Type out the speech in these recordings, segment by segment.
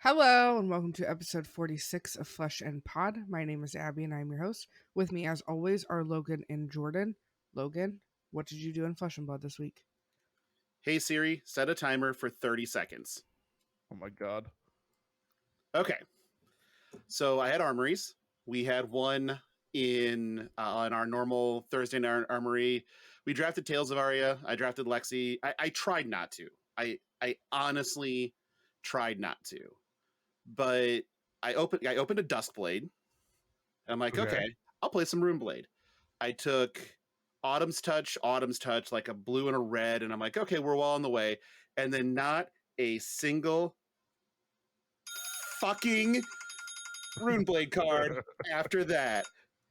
Hello, and welcome to episode 46 of Flesh and Pod. My name is Abby, and I'm your host. With me, as always, are Logan and Jordan. Logan, what did you do in Flesh and Blood this week? Hey Siri, set a timer for 30 seconds. Oh my god. Okay. So I had armories. We had one in our normal Thursday night armory. We drafted Tales of Aria. I drafted Lexi. I tried not to. I honestly tried not to. But I opened a Duskblade. And I'm like, okay, I'll play some Runeblade. I took Autumn's Touch, like a blue and a red, and I'm like, okay, we're well on the way. And then not a single fucking Runeblade card after that.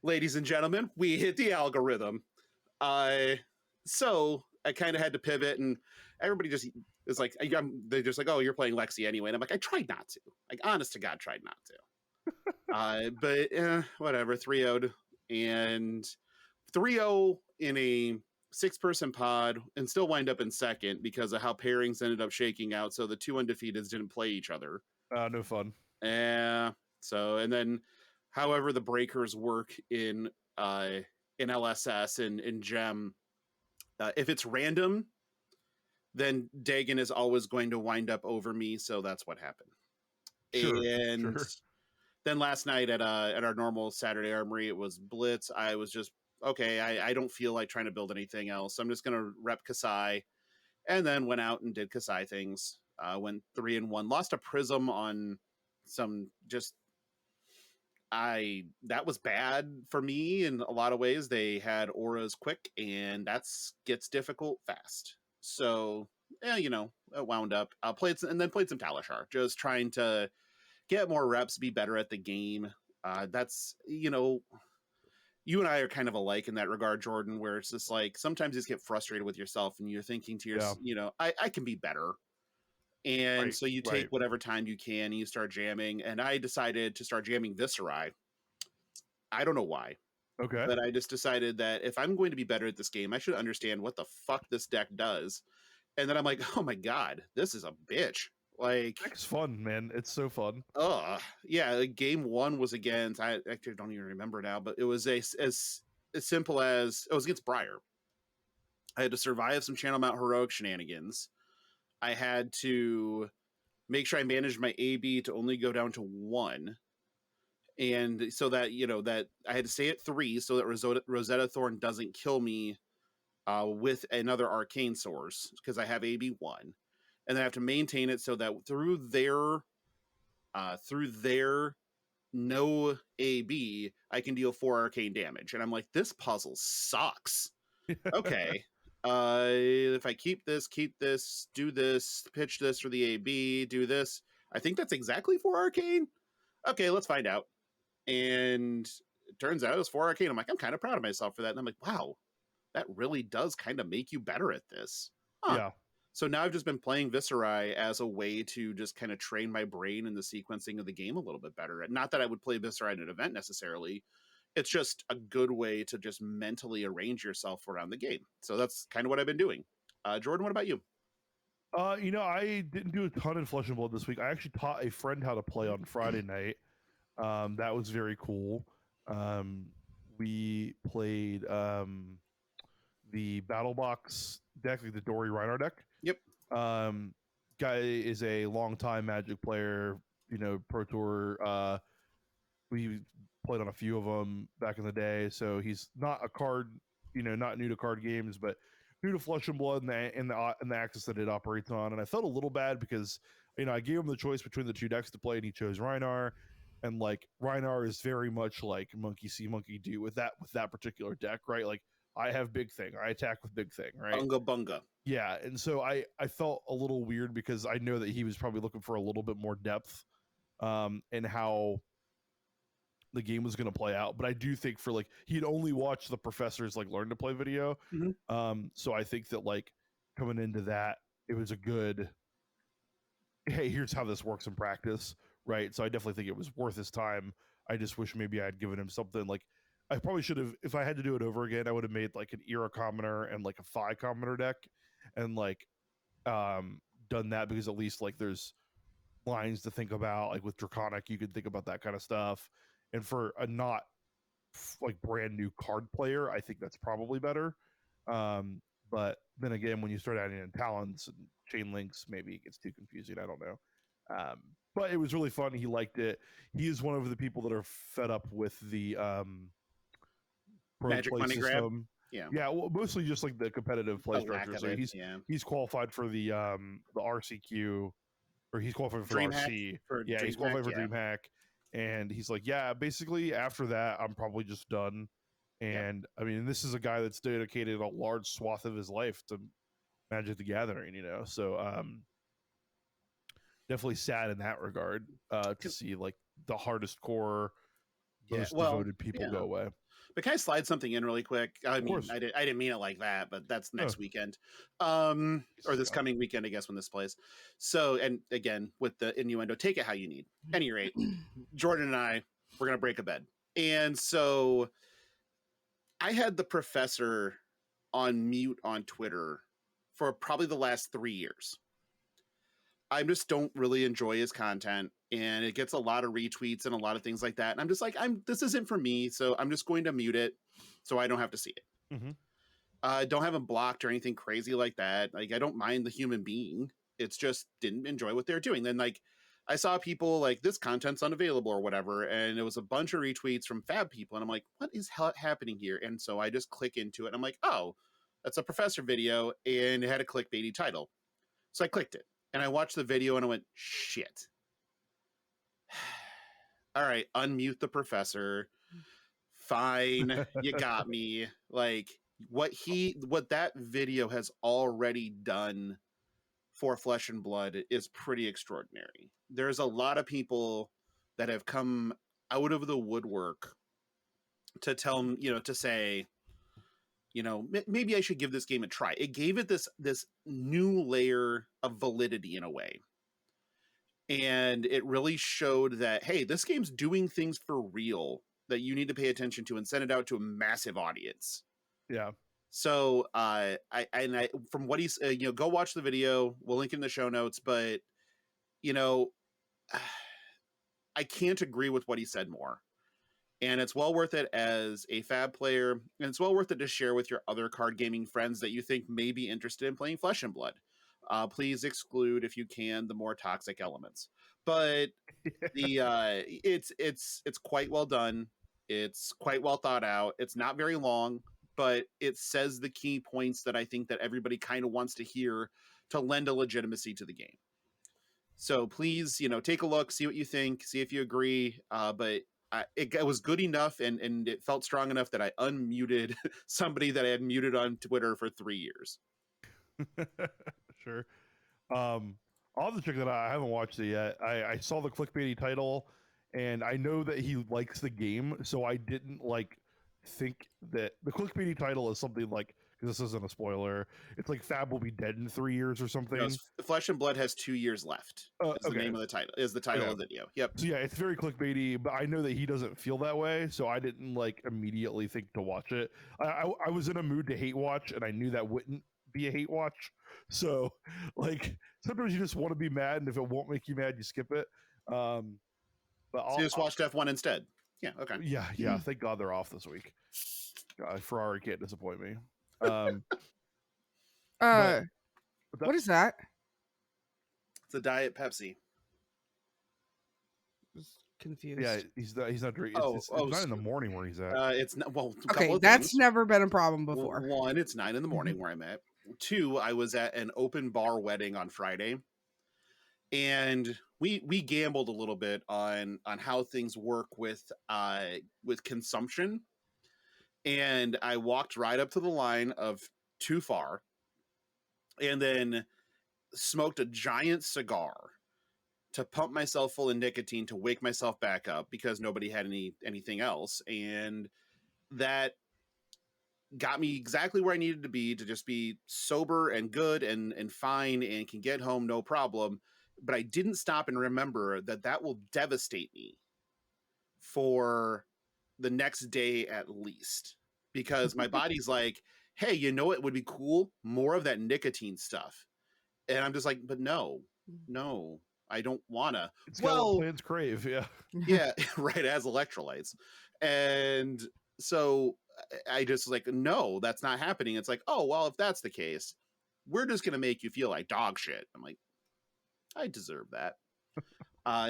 Ladies and gentlemen, we hit the algorithm. So I kind of had to pivot, and everybody just is like, they're just like, oh, you're playing Lexi anyway. And I'm like, I tried not to. Like, honest to God, tried not to. But whatever, 3-0'd. And 3-0 in a 6-person pod and still wind up in second because of how pairings ended up shaking out. So the two undefeateds didn't play each other. No fun. So, and then however the breakers work in LSS and in Gem, if it's random, then Dagon is always going to wind up over me. So that's what happened. Sure. Then last night at our normal Saturday armory, it was Blitz. I was just, okay, I don't feel like trying to build anything else. So I'm just going to rep Kasai, and then went out and did Kasai things. Went 3-1, lost a Prism on some just, that was bad for me in a lot of ways. They had auras quick, and gets difficult fast. So, it wound up. Played some Talishar, just trying to get more reps, be better at the game. That's, you and I are kind of alike in that regard, Jordan, where it's just like, sometimes you just get frustrated with yourself and you're thinking to yourself, I can be better. And so you take whatever time you can and you start jamming. And I decided to start jamming Viscerai. I don't know why. Okay. But I just decided that if I'm going to be better at this game, I should understand what the fuck this deck does. And then I'm like, oh my God, this is a bitch. Like, it's fun, man. It's so fun. Yeah. Game 1 was against, I actually don't even remember now, but it was as simple as, it was against Briar. I had to survive some Channel Mount Heroic shenanigans. I had to make sure I managed my AB to only go down to 1. And so that, that I had to stay at 3 so that Rosetta Thorn doesn't kill me with another arcane source, because I have AB 1. And then I have to maintain it so that through their no AB, I can deal 4 arcane damage. And I'm like, this puzzle sucks. Okay. If I keep this, do this, pitch this for the AB, do this. I think that's exactly 4 arcane. Okay, let's find out. And it turns out it was 4 arcane. I'm like, I'm kind of proud of myself for that. And I'm like, wow, that really does kind of make you better at this. Huh. Yeah. So now I've just been playing Viscerai as a way to just kind of train my brain in the sequencing of the game a little bit better. Not that I would play Viscerai at an event necessarily. It's just a good way to just mentally arrange yourself around the game. So that's kind of what I've been doing. Jordan, what about you? I didn't do a ton in Flesh and Blood this week. I actually taught a friend how to play on Friday night. That was very cool. We played the Battle Box deck, like the Dory Reinhardt deck. Yep. Guy is a longtime Magic player, Pro Tour. We played on a few of them back in the day, so he's not a card, not new to card games, but new to Flesh and Blood and the axis that it operates on. And I felt a little bad because I gave him the choice between the two decks to play, and he chose Rhinar. And like Rhinar is very much like monkey see, monkey do with that particular deck, right? Like, I have Big Thing, I attack with Big Thing, right? Bunga bunga. Yeah, and so I felt a little weird because I know that he was probably looking for a little bit more depth in how the game was going to play out. But I do think for he'd only watched the professor's learn to play video. Mm-hmm. So I think that coming into that, it was a good, hey, here's how this works in practice, right? So I definitely think it was worth his time. I just wish maybe I had given him something I probably should have, if I had to do it over again, I would have made an Era Commoner and a Phi Commoner deck and done that, because at least there's lines to think about. Like with Draconic, you could think about that kind of stuff. And for a not like brand new card player, I think that's probably better. But then again, when you start adding in talents and chain links, maybe it gets too confusing. I don't know. But it was really fun. He liked it. He is one of the people that are fed up with the pro Magic play money grab. system. Yeah. Yeah, well, mostly just like the competitive play The lack structure. of So it, he's qualified for the RCQ, or he's qualified for DreamHack RC. for Yeah, he's DreamHack, qualified for yeah. DreamHack, and he's like, yeah, basically after that, I'm probably just done. And I mean, this is a guy that's dedicated a large swath of his life to Magic the Gathering, you know. So definitely sad in that regard to see like the hardest core, most devoted people go away. But can I slide something in really quick? I mean, course. I didn't mean it like that, but that's next weekend, or this coming weekend, I guess, when this plays. So, and again, with the innuendo, take it how you need. At any rate, Jordan and I, we're gonna break a bed, and so I had the professor on mute on Twitter for probably the last 3 years. I just don't really enjoy his content, and it gets a lot of retweets and a lot of things like that. And I'm just like, this isn't for me, so I'm just going to mute it so I don't have to see it. Mm-hmm. Don't have him blocked or anything crazy like that. Like, I don't mind the human being. It's just didn't enjoy what they're doing. Then like I saw people like this content's unavailable or whatever, and it was a bunch of retweets from fab people, and I'm like, what is happening here? And so I just click into it, and I'm like, oh, that's a professor video, and it had a clickbaity title. So I clicked it. And I watched the video and I went, shit. All right, unmute the professor. Fine, you got me. Like what that video has already done for Flesh and Blood is pretty extraordinary. There's a lot of people that have come out of the woodwork to tell them, to say, maybe I should give this game a try. It gave it this new layer of validity in a way. And it really showed that, hey, this game's doing things for real that you need to pay attention to and send it out to a massive audience. Yeah. So from what he's, go watch the video. We'll link in the show notes, but I can't agree with what he said more. And it's well worth it as a fab player, and it's well worth it to share with your other card gaming friends that you think may be interested in playing Flesh and Blood. Please exclude, if you can, the more toxic elements. But it's quite well done. It's quite well thought out. It's not very long, but it says the key points that I think that everybody kind of wants to hear to lend a legitimacy to the game. So please, take a look, see what you think, see if you agree. But it was good enough and it felt strong enough that I unmuted somebody that I had muted on Twitter for 3 years. Sure. I'll have to check that out. I haven't watched it yet. I saw the clickbaity title, and I know that he likes the game, so I didn't think that the clickbaity title is something like, because this isn't a spoiler, it's like Fab will be dead in 3 years or something. No, Flesh and Blood has 2 years left. Is the name of the title. Is the title of the video. Yep. So yeah, it's very clickbaity, but I know that he doesn't feel that way, so I didn't immediately think to watch it. I was in a mood to hate watch, and I knew that wouldn't be a hate watch. So sometimes you just want to be mad, and if it won't make you mad, you skip it. But so you just watched F1 instead. Yeah. Okay. Yeah. Thank God they're off this week. God, Ferrari can't disappoint me. What is that? It's a Diet Pepsi. Confused. Yeah, he's not drinking. It's 9 in the morning where he's at. It's not. Well, okay, that's never been a problem before. One, it's 9 in the morning where I'm at. 2, I was at an open bar wedding on Friday, and we gambled a little bit on how things work with consumption. And I walked right up to the line of too far, and then smoked a giant cigar to pump myself full of nicotine to wake myself back up because nobody had anything else. And that got me exactly where I needed to be, to just be sober and good and fine and can get home no problem. But I didn't stop and remember that will devastate me for the next day at least, because my body's like, hey, it would be cool? More of that nicotine stuff. And I'm just like, but no, I don't wanna. It's got what Well, plants crave. Yeah. yeah, right, as electrolytes. And so I just like, no, that's not happening. It's like, oh, well, if that's the case, we're just going to make you feel like dog shit. I'm like, I deserve that.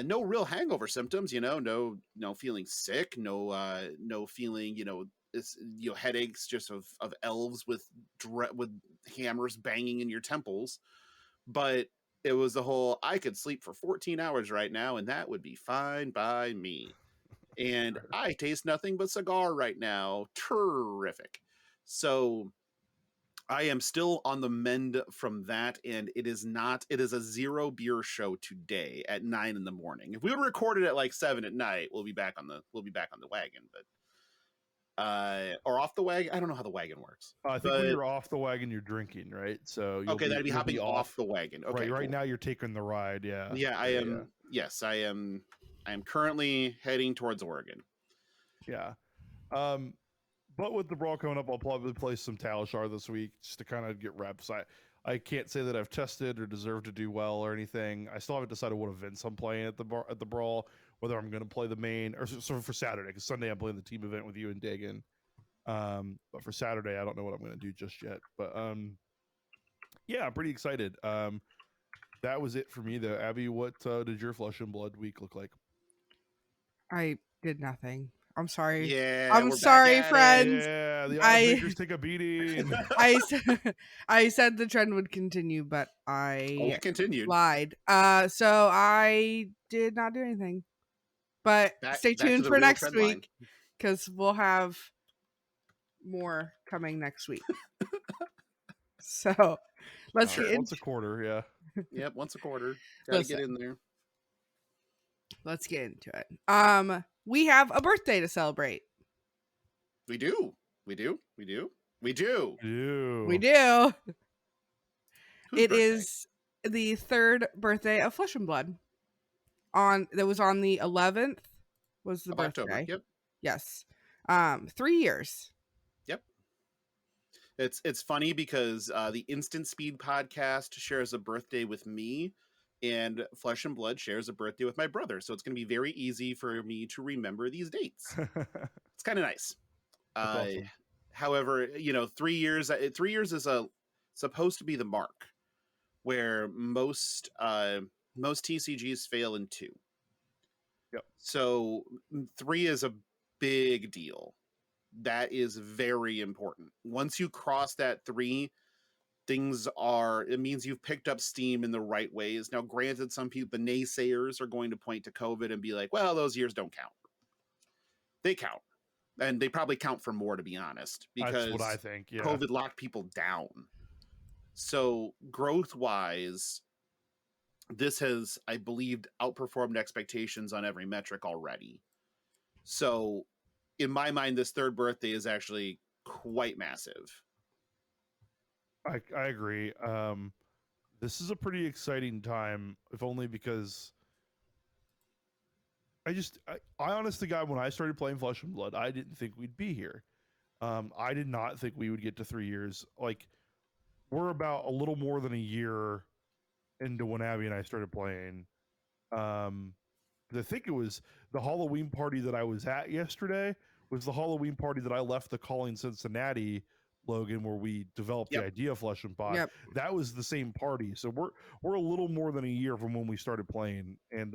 No real hangover symptoms, no feeling sick, no feeling, headaches just of elves with hammers banging in your temples. But it was the whole, I could sleep for 14 hours right now and that would be fine by me. And I taste nothing but cigar right now. Terrific. So I am still on the mend from that, and it is a 0 beer show today at 9 in the morning. If we would record it at like 7 at night, we'll be back on the wagon, but or off the wagon. I don't know how the wagon works. I think when you're off the wagon, you're drinking, right? So That'd be hopping off the wagon. Okay, right cool. now you're taking the ride. Yeah. Yeah, I am. Yeah. Yes, I am. I am currently heading towards Oregon. Yeah. But with the Brawl coming up, I'll probably play some Talishar this week just to kind of get reps. I can't say that I've tested or deserve to do well or anything. I still haven't decided what events I'm playing at the Brawl, whether I'm going to play the main or so for Saturday, because Sunday I'm playing the team event with you and Dagan. But for Saturday, I don't know what I'm going to do just yet. But yeah, I'm pretty excited. That was it for me though. Abby, what did your Flesh and Blood week look like? I did nothing. I'm sorry. Yeah, I'm sorry, friends. Yeah, the odds makers take a beating. I said the trend would continue, but I continued. Lied. So I did not do anything. But stay tuned for next week because we'll have more coming next week. So let's get once a quarter, yeah. Yep, once a quarter. Gotta get in there. Let's get into it. We have a birthday to celebrate. We do. It is the 3rd birthday of Flesh and Blood. That was on the 11th was the birthday. October. Yep. Yes. 3 years. Yep. It's funny because the Instant Speed podcast shares a birthday with me, and Flesh and Blood shares a birthday with my brother. So it's going to be very easy for me to remember these dates. It's kind of nice. Awesome. However, 3 years is supposed to be the mark where most TCGs fail in 2. Yep. So 3 is a big deal. That is very important. Once you cross that 3, it means you've picked up steam in the right ways. Now, granted, some people, the naysayers, are going to point to COVID and be like, well, those years don't count. They count. And they probably count for more, to be honest, because that's what I think. Yeah. COVID locked people down. So growth-wise, this has, I believe, outperformed expectations on every metric already. So in my mind, this 3rd birthday is actually quite massive. I agree. This is a pretty exciting time, if only because I honest to God, when I started playing Flesh and Blood, I didn't think we'd be here. I did not think we would get to 3 years. Like, we're about a little more than a year into when Abby and I started playing. I think it was the Halloween party that I was at yesterday was the Halloween party that I left the Calling Cincinnati, Logan, where we developed the idea of Flesh and Pod. Yep. That was the same party. So we're a little more than a year from when we started playing. And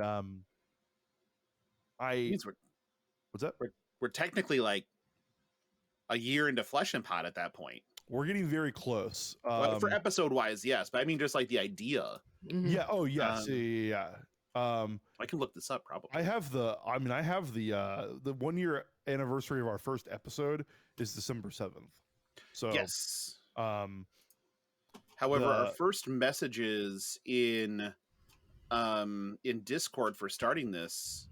what's that? We're technically like a year into Flesh and Pod at that point. We're getting very close. For episode wise, yes, but I mean just like the idea. Mm-hmm. Yeah. Oh, yes. Yeah. I can look this up probably. I have the 1 year anniversary of our first episode is December 7th. So yes. However, our first messages in Discord for starting this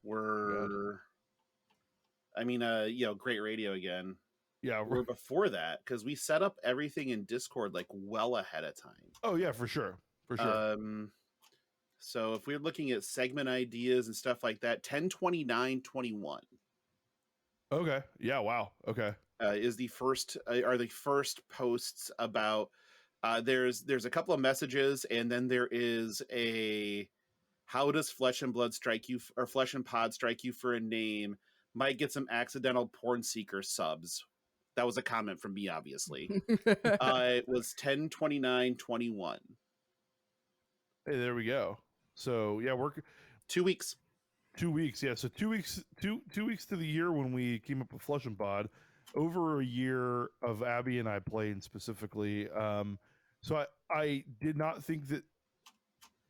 were, great radio again. Yeah, we're before that because we set up everything in Discord like well ahead of time. Oh yeah, for sure. So if we're looking at segment ideas and stuff like that, 10/29/21. Okay. Yeah. Wow. Okay. Is the first posts about there's a couple of messages, and then there is a How does Flesh and Blood strike you, or Flesh and Pod strike you for a name? Might get some accidental porn seeker subs. That was a comment from me, obviously. It was 10/29/21. Hey, there we go. So yeah, we're 2 weeks. 2 weeks. Yeah, so 2 weeks. Two weeks to the year when we came up with Flesh and Pod. Over a year of Abby and I playing specifically. So I did not think that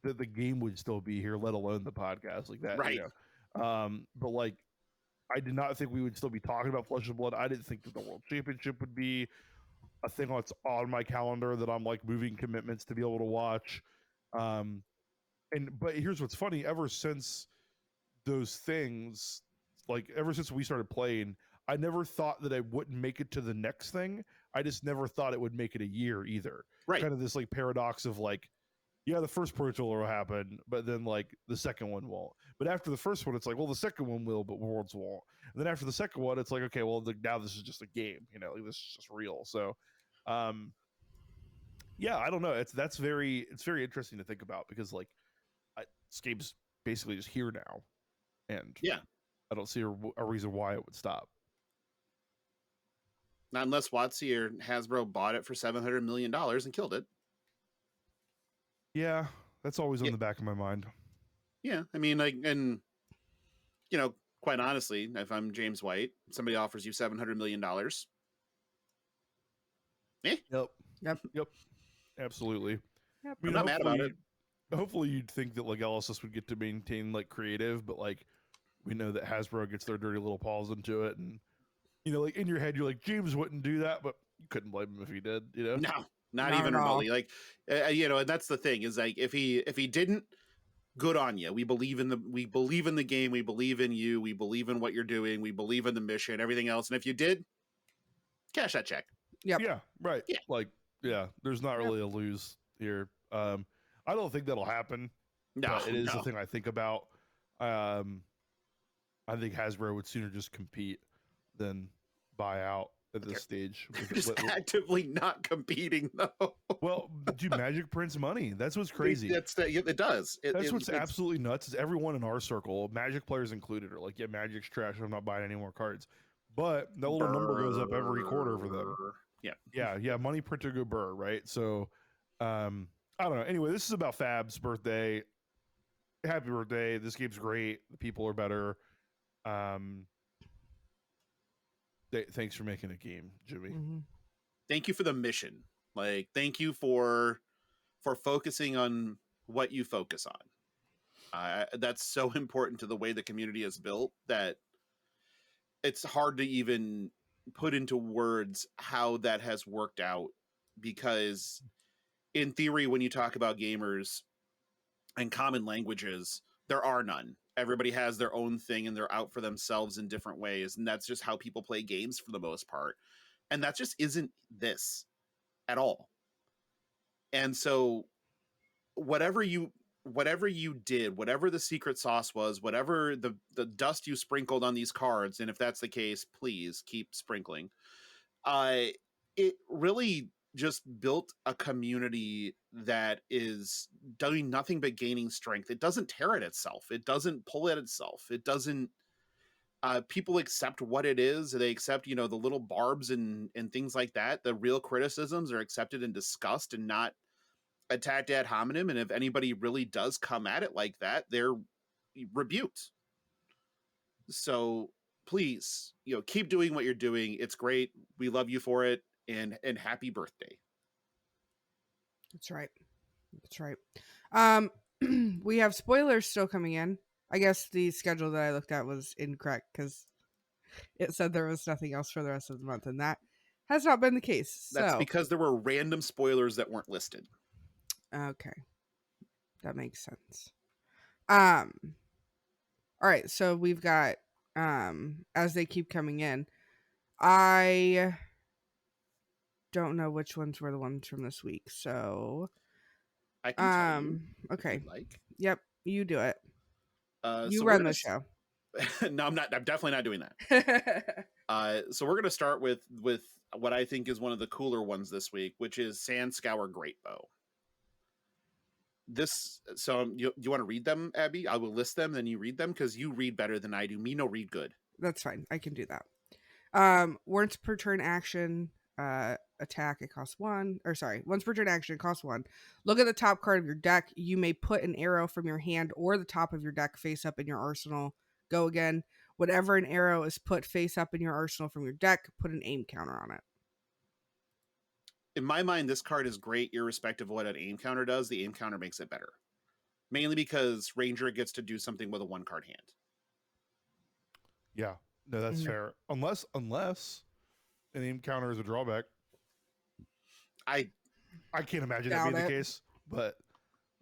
the game would still be here, let alone the podcast like that. Right. You know? But like, I did not think we would still be talking about Flesh and Blood. I didn't think that the World Championship would be a thing that's on my calendar that I'm like moving commitments to be able to watch. But here's what's funny: ever since those things, like ever since we started playing, I never thought that I wouldn't make it to the next thing. I just never thought it would make it a year either. Right. Kind of this like paradox of like, yeah, the first Pro Tour will happen, but then like the second one won't. But after the first one, it's like, well, the second one will, but Worlds won't. And then after the second one, it's like, okay, well, now this is just a game, you know, like, this is just real. So, yeah, I don't know. It's very interesting to think about because like, this game's basically just here now, and yeah, I don't see a reason why it would stop. Not unless WotC or Hasbro bought it for $700 million and killed it. Yeah, that's always on the back of my mind. Yeah, I mean, like, and you know, quite honestly, if I'm James White, somebody offers you $700 million. Yep, absolutely. Yep. I mean, I'm not mad about it. Hopefully, you'd think that like LSS would get to maintain like creative, but like we know that Hasbro gets their dirty little paws into it, and you know, like in your head, you're like, James wouldn't do that, but you couldn't blame him if he did. You know, no, not even remotely. Like, you know, and that's the thing is like if he didn't, good on you. We believe in the game. We believe in you. We believe in what you're doing. We believe in the mission. Everything else, and if you did, cash that check. Yep. Yeah. Right. Yeah. Like, yeah. There's not really a lose here. I don't think that'll happen. No, but it is a thing I think about. I think Hasbro would sooner just compete than buy out at this stage. Just actively not competing though. Well, dude, Magic prints money. That's what's crazy. It does. That's what's absolutely nuts. Is everyone in our circle, Magic players included, are like, yeah, Magic's trash. I'm not buying any more cards. But the little number goes up every quarter for them. Yeah. Money printer go burr, right? So, I don't know. Anyway, this is about Fab's birthday. Happy birthday. This game's great. The people are better. Thanks for making a game, Jimmy. Mm-hmm. Thank you for the mission. Like, thank you for focusing on what you focus on. That's so important to the way the community is built that it's hard to even put into words how that has worked out, because in theory, when you talk about gamers and common languages, there are none. Everybody has their own thing and they're out for themselves in different ways. And that's just how people play games for the most part. And that just isn't this at all. And so whatever you did, whatever the secret sauce was, whatever the dust you sprinkled on these cards, and if that's the case, please keep sprinkling. It really just built a community that is doing nothing but gaining strength. It doesn't tear at itself. It doesn't pull at itself. It doesn't, people accept what it is. They accept, you know, the little barbs and things like that. The real criticisms are accepted and discussed and not attacked ad hominem. And if anybody really does come at it like that, they're rebuked. So please, you know, keep doing what you're doing. It's great. We love you for it. And happy birthday. That's right. We have spoilers still coming in. I guess the schedule that I looked at was incorrect because it said there was nothing else for the rest of the month, and that has not been the case. That's because there were random spoilers that weren't listed. Okay. That makes sense. All right, so we've got as they keep coming in, I don't know which ones were the ones from this week, so I can tell you. Okay. Like. Yep, you do it. You so run the show. No, I'm not. I'm definitely not doing that. So we're gonna start with what I think is one of the cooler ones this week, which is Sand Scour Great Bow. this. So you want to read them, Abby? I will list them, then you read them because you read better than I do. Me no read good. That's fine. I can do that. Once per turn action, attack, it costs 1. Or sorry, once per turn action, it costs 1. Look at the top card of your deck. You may put an arrow from your hand or the top of your deck face up in your arsenal. Go again. Whenever an arrow is put face up in your arsenal from your deck, put an aim counter on it. In my mind, this card is great, irrespective of what an aim counter does. The aim counter makes it better, mainly because Ranger gets to do something with a 1-card hand. Yeah, no, that's fair. Unless an aim counter is a drawback. I can't imagine that being the case, but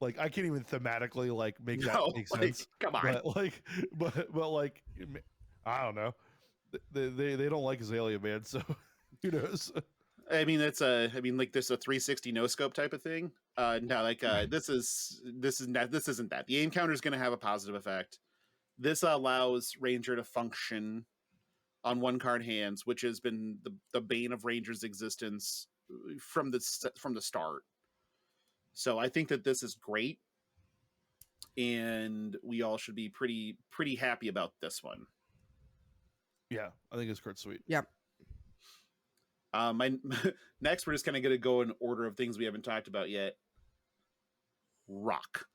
like I can't even thematically like make that make sense. Come on, but like I don't know. They don't like Azalea, man. So who knows? I mean, there's a 360 no scope type of thing. No, like this isn't that. The aim counter is going to have a positive effect. This allows Ranger to function on 1-card hands, which has been the bane of Ranger's existence from the start. So I think that this is great, and we all should be pretty happy about this one. Yeah, I think it's quite sweet. Yep. My next, we're just kind of going to go in order of things we haven't talked about yet. Rock.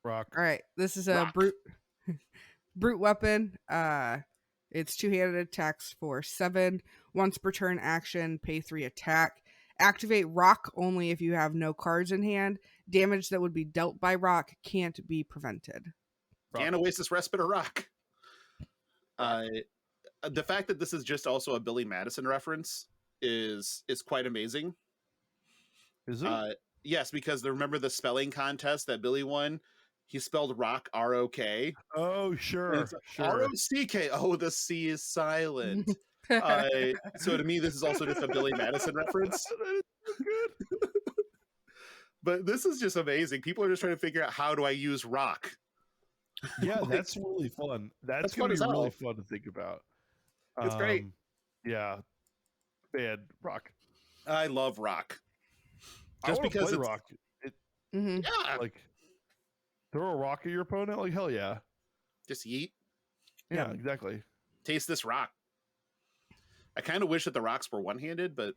All right, this is a brute weapon. It's 2-handed attacks for 7. Once per turn action, pay 3 attack. Activate rock only if you have no cards in hand. Damage that would be dealt by rock can't be prevented. Can't Oasis Respite or rock. The fact that this is just also a Billy Madison reference is quite amazing. Is it? Yes, because remember the spelling contest that Billy won? He spelled rock R-O-K. Oh, sure. R-O-C-K. Oh, the C is silent. So to me, this is also just a Billy Madison reference. But this is just amazing. People are just trying to figure out, how do I use rock? Yeah, that's really fun. That's going to be really fun to think about. It's great. Yeah. Man, rock. I love rock. Just because it's rock. Yeah. Like, throw a rock at your opponent? Like, hell yeah. Just yeet. Yeah, exactly. Taste this rock. I kind of wish that the rocks were one-handed, but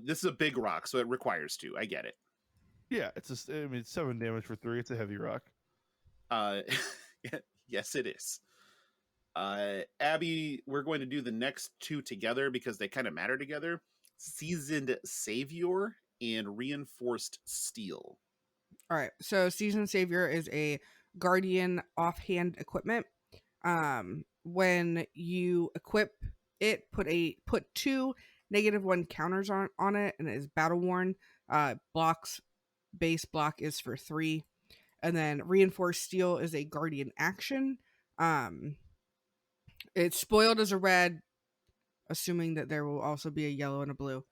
this is a big rock, so it requires 2. I get it. Yeah, it's 7 damage for 3. It's a heavy rock. Yes, it is. Abby, we're going to do the next 2 together because they kind of matter together. Seasoned Savior and Reinforced Steel. All right, so Seasoned Savior is a Guardian offhand equipment. When you equip it, put 2 -1 counters on it, and it is battle worn. Blocks base block is for 3, and then Reinforced Steel is a Guardian action. It's spoiled as a red, assuming that there will also be a yellow and a blue.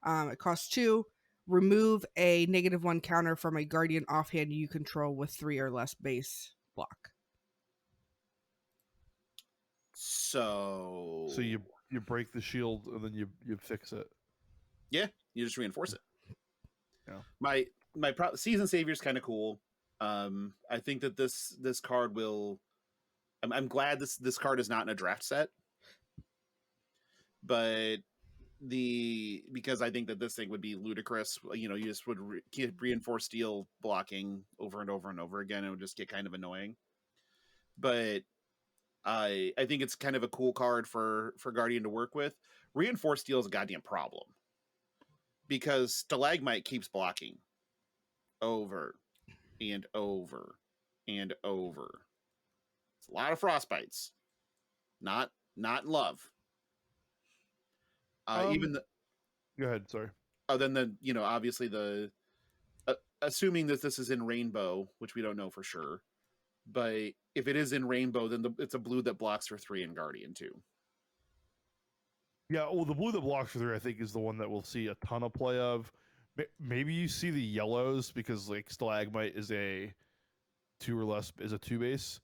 It costs 2. Remove a -1 counter from a Guardian offhand you control with 3 or less base block. So you break the shield and then you fix it. Yeah, you just reinforce it. Yeah. My Season Savior is kind of cool. I think that this card will. I'm glad this card is not in a draft set, but because I think that this thing would be ludicrous. You know, you just would reinforce steel blocking over and over and over again. It would just get kind of annoying. But I think it's kind of a cool card for Guardian to work with. Reinforced steel is a goddamn problem because Stalagmite keeps blocking over and over and over. It's a lot of frostbites. Not love. Go ahead. Sorry. Then obviously assuming that this is in rainbow, which we don't know for sure, but if it is in rainbow, then it's a blue that blocks for 3 in Guardian too. Yeah, well, the blue that blocks for 3, I think, is the one that we'll see a ton of play of. Maybe you see the yellows because like Stalagmite is a 2 or less is a 2 base.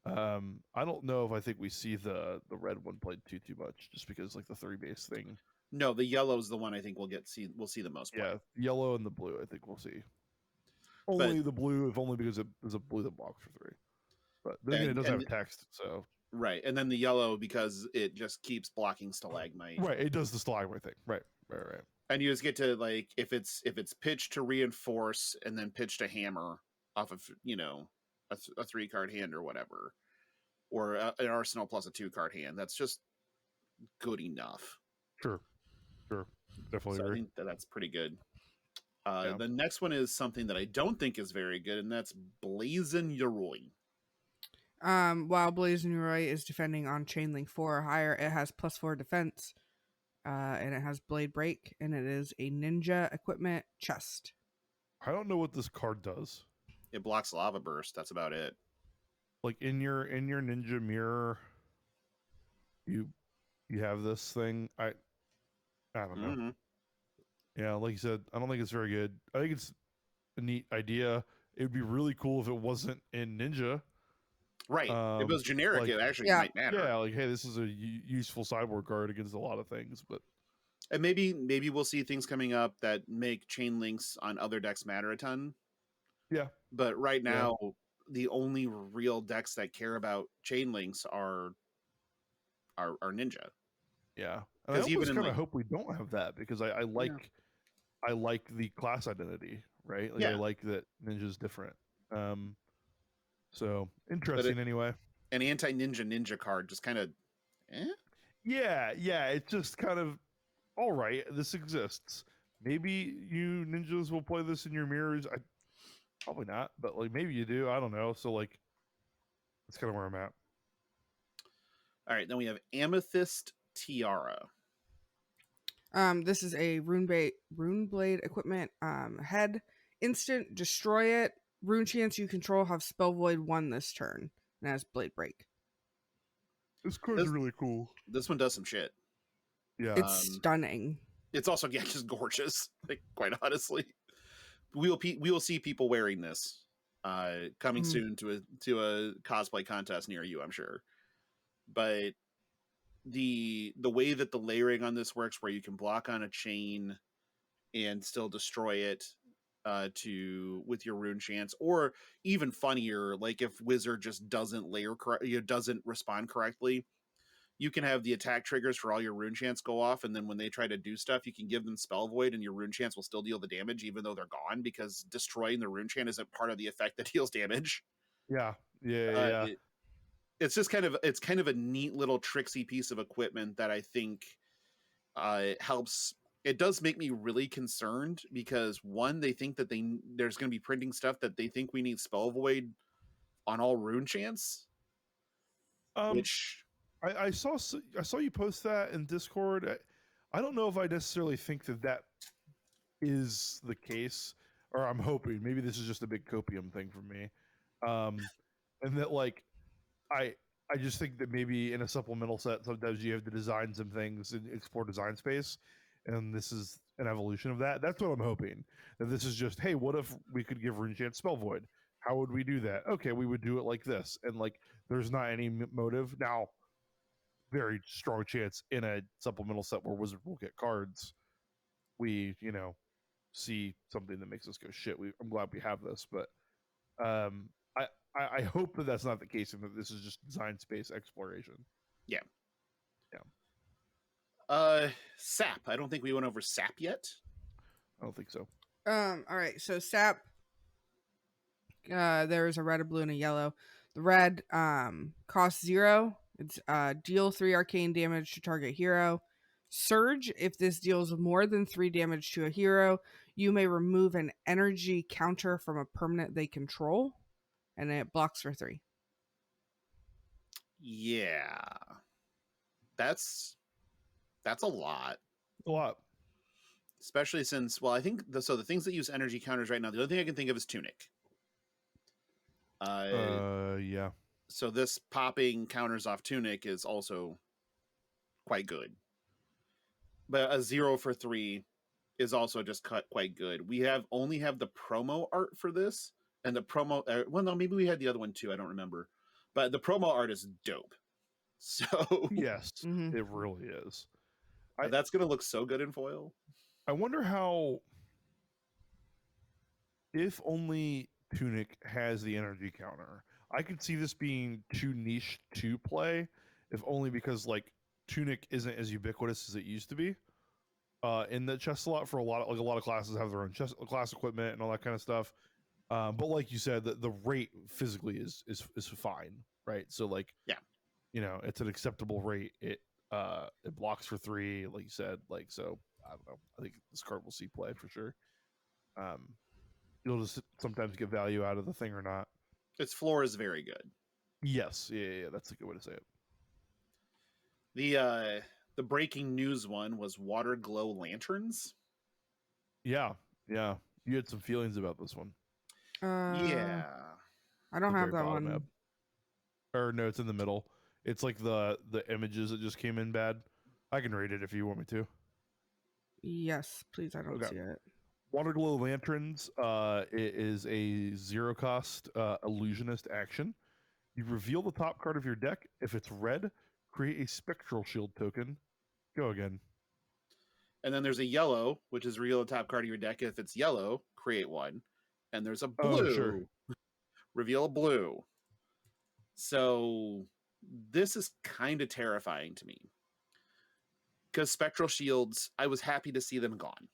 I don't know if I think we see the red one played too much just because like the 3 base thing. No, the yellow's the one I think we'll see the most play. Yeah, yellow and the blue. I think we'll see. But Only the blue, if only because there's a blue that blocks for 3. But then again, it doesn't have text, so right, and then the yellow because it just keeps blocking stalagmite. right, it does the stalagmite thing. Right. And you just get to like if it's pitch to reinforce and then pitch to hammer off of a 3-card hand or whatever, or an arsenal plus a 2-card hand. That's just good enough. Sure, definitely So agree. I think that's pretty good. The next one is something that I don't think is very good, and that's Blazing Yoroi. While Blazing Yoroi is defending on Chainlink 4 or higher, it has +4 defense, and it has Blade Break, and it is a ninja equipment chest. I don't know what this card does. It blocks Lava Burst. That's about it. Like in your ninja mirror, you have this thing. I don't know. Mm-hmm. Yeah, like you said, I don't think it's very good. I think it's a neat idea. It would be really cool if it wasn't in ninja. Right. If it was generic, like, it actually Yeah. might matter. Yeah, like hey, this is a useful sideboard card against a lot of things, but And maybe we'll see things coming up that make chain links on other decks matter a ton. yeah. But right now, the only real decks that care about chain links are ninja. Yeah. And I almost kind of hope we don't have that because I like I like the class identity, right? Like I like that ninja's different. So interesting anyway. An anti-ninja card just kind of Yeah, it's just kind of all right, this exists. Maybe you ninjas will play this in your mirrors. Probably not, but like maybe you do. I don't know. So like that's kind of where I'm at. All right, then we have Amethyst Tiara. This is a rune blade equipment head. Instant, destroy it. Rune chance you control have Spell Void 1 this turn. And has Blade Break. This card's really cool. This one does some shit. Yeah. It's stunning. It's also just gorgeous, like quite honestly. We will see people wearing this coming soon to a cosplay contest near you, I'm sure. But the way that the layering on this works, where you can block on a chain and still destroy it with your rune chance, or even funnier, like if wizard just doesn't doesn't respond correctly, you can have the attack triggers for all your rune chants go off, and then when they try to do stuff, you can give them spell void, and your rune chants will still deal the damage even though they're gone, because destroying the rune chant isn't part of the effect that deals damage. Yeah. It's just kind of a neat little tricksy piece of equipment that I think helps. It does make me really concerned because one, they think that there's going to be printing stuff that they think we need spell void on all rune chants, which I saw you post that in Discord. I don't know if I necessarily think that is the case, or I'm hoping maybe this is just a big copium thing for me, and that like I just think that maybe in a supplemental set sometimes you have to design some things and explore design space, and this is an evolution of that. That's what I'm hoping. That this is just, hey, what if we could give Rune Chance Spell Void? How would we do that? Okay, we would do it like this, and like there's not any motive now. Very strong chance in a supplemental set where Wizard will get cards. We see something that makes us go shit. I'm glad we have this, but I hope that that's not the case and that this is just design space exploration. Yeah. Sap. I don't think we went over Sap yet. I don't think so. All right. So Sap. There's a red, a blue, and a yellow. The red costs 0. It's deal 3 arcane damage to target hero. Surge. If this deals more than 3 damage to a hero, you may remove an energy counter from a permanent they control, and it blocks for 3. Yeah, that's a lot. A lot. Especially since, well, I think the things that use energy counters right now, the only thing I can think of is Tunic. Yeah. So this popping counters off Tunic is also quite good. But a 0 for 3 is also just quite good. We only have the promo art for this, and the promo. Well, no, maybe we had the other one too. I don't remember. But the promo art is dope. So yes, it really is. That's gonna look so good in foil. I wonder how, if only Tunic has the energy counter. I could see this being too niche to play, if only because like Tunic isn't as ubiquitous as it used to be. In the chess slot for a lot of classes have their own class equipment and all that kind of stuff. But like you said, the rate physically is fine, right? So like, yeah, it's an acceptable rate. It blocks for 3, like you said. Like, so I don't know. I think this card will see play for sure. You'll just sometimes get value out of the thing or not. Its floor is very good. Yes, yeah, that's a good way to say it. The breaking news one was water glow lanterns. Yeah. You had some feelings about this one. Yeah. I don't have that one. Map. Or no, it's in the middle. It's like the images that just came in bad. I can read it if you want me to. Yes, please. I don't see it. Water glow lanterns it is a 0-cost illusionist action. You reveal the top card of your deck. If it's red, create a spectral shield token. Go again. And then there's a yellow, which is reveal the top card of your deck. If it's yellow, create one. And there's a blue. Oh, sure. Reveal a blue. So this is kind of terrifying to me. Because spectral shields, I was happy to see them gone.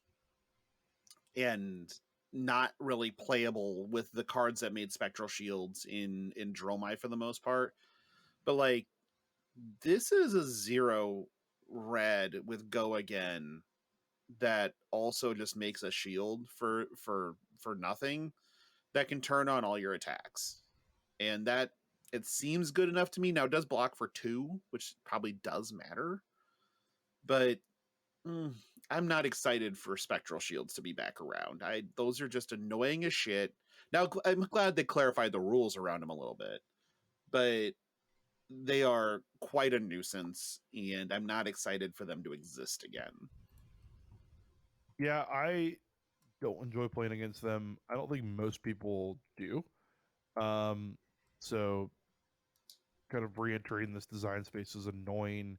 And not really playable with the cards that made spectral shields in Dromai for the most part. But like, this is a 0 red with go again that also just makes a shield for nothing that can turn on all your attacks. And that, it seems good enough to me. Now it does block for 2, which probably does matter. But I'm not excited for spectral shields to be back around. Those are just annoying as shit. Now I'm glad they clarified the rules around them a little bit, but they are quite a nuisance, and I'm not excited for them to exist again. Yeah, I don't enjoy playing against them. I don't think most people do. So kind of re-entering this design space is annoying.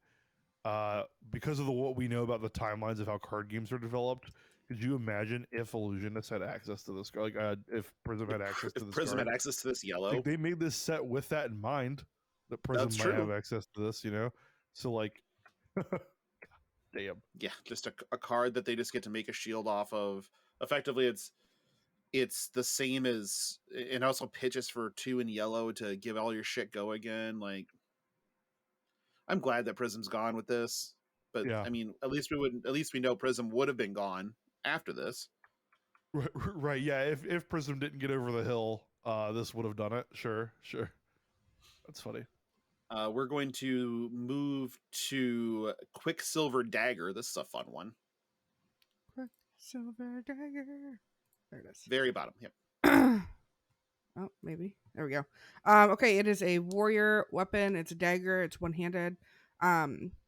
Because of what we know about the timelines of how card games are developed, could you imagine if Illusionists had access to this card? Like, if Prism had access to this Prism card? had access to this yellow. Like, they made this set with that in mind, that Prism That's might true. have access to this, So, like, damn. Yeah, just a card that they just get to make a shield off of. Effectively, it's the same as, and also pitches for 2 in yellow to give all your shit go again. Like, I'm glad that Prism's gone with this, but yeah. I mean, at least we know Prism would have been gone after this. Right. Yeah. If Prism didn't get over the hill, this would have done it. Sure. That's funny. We're going to move to Quicksilver Dagger. This is a fun one. Quicksilver Dagger. There it is. Very bottom. Yep. Oh, maybe. There we go. Okay, it is a warrior weapon. It's a dagger. It's one-handed.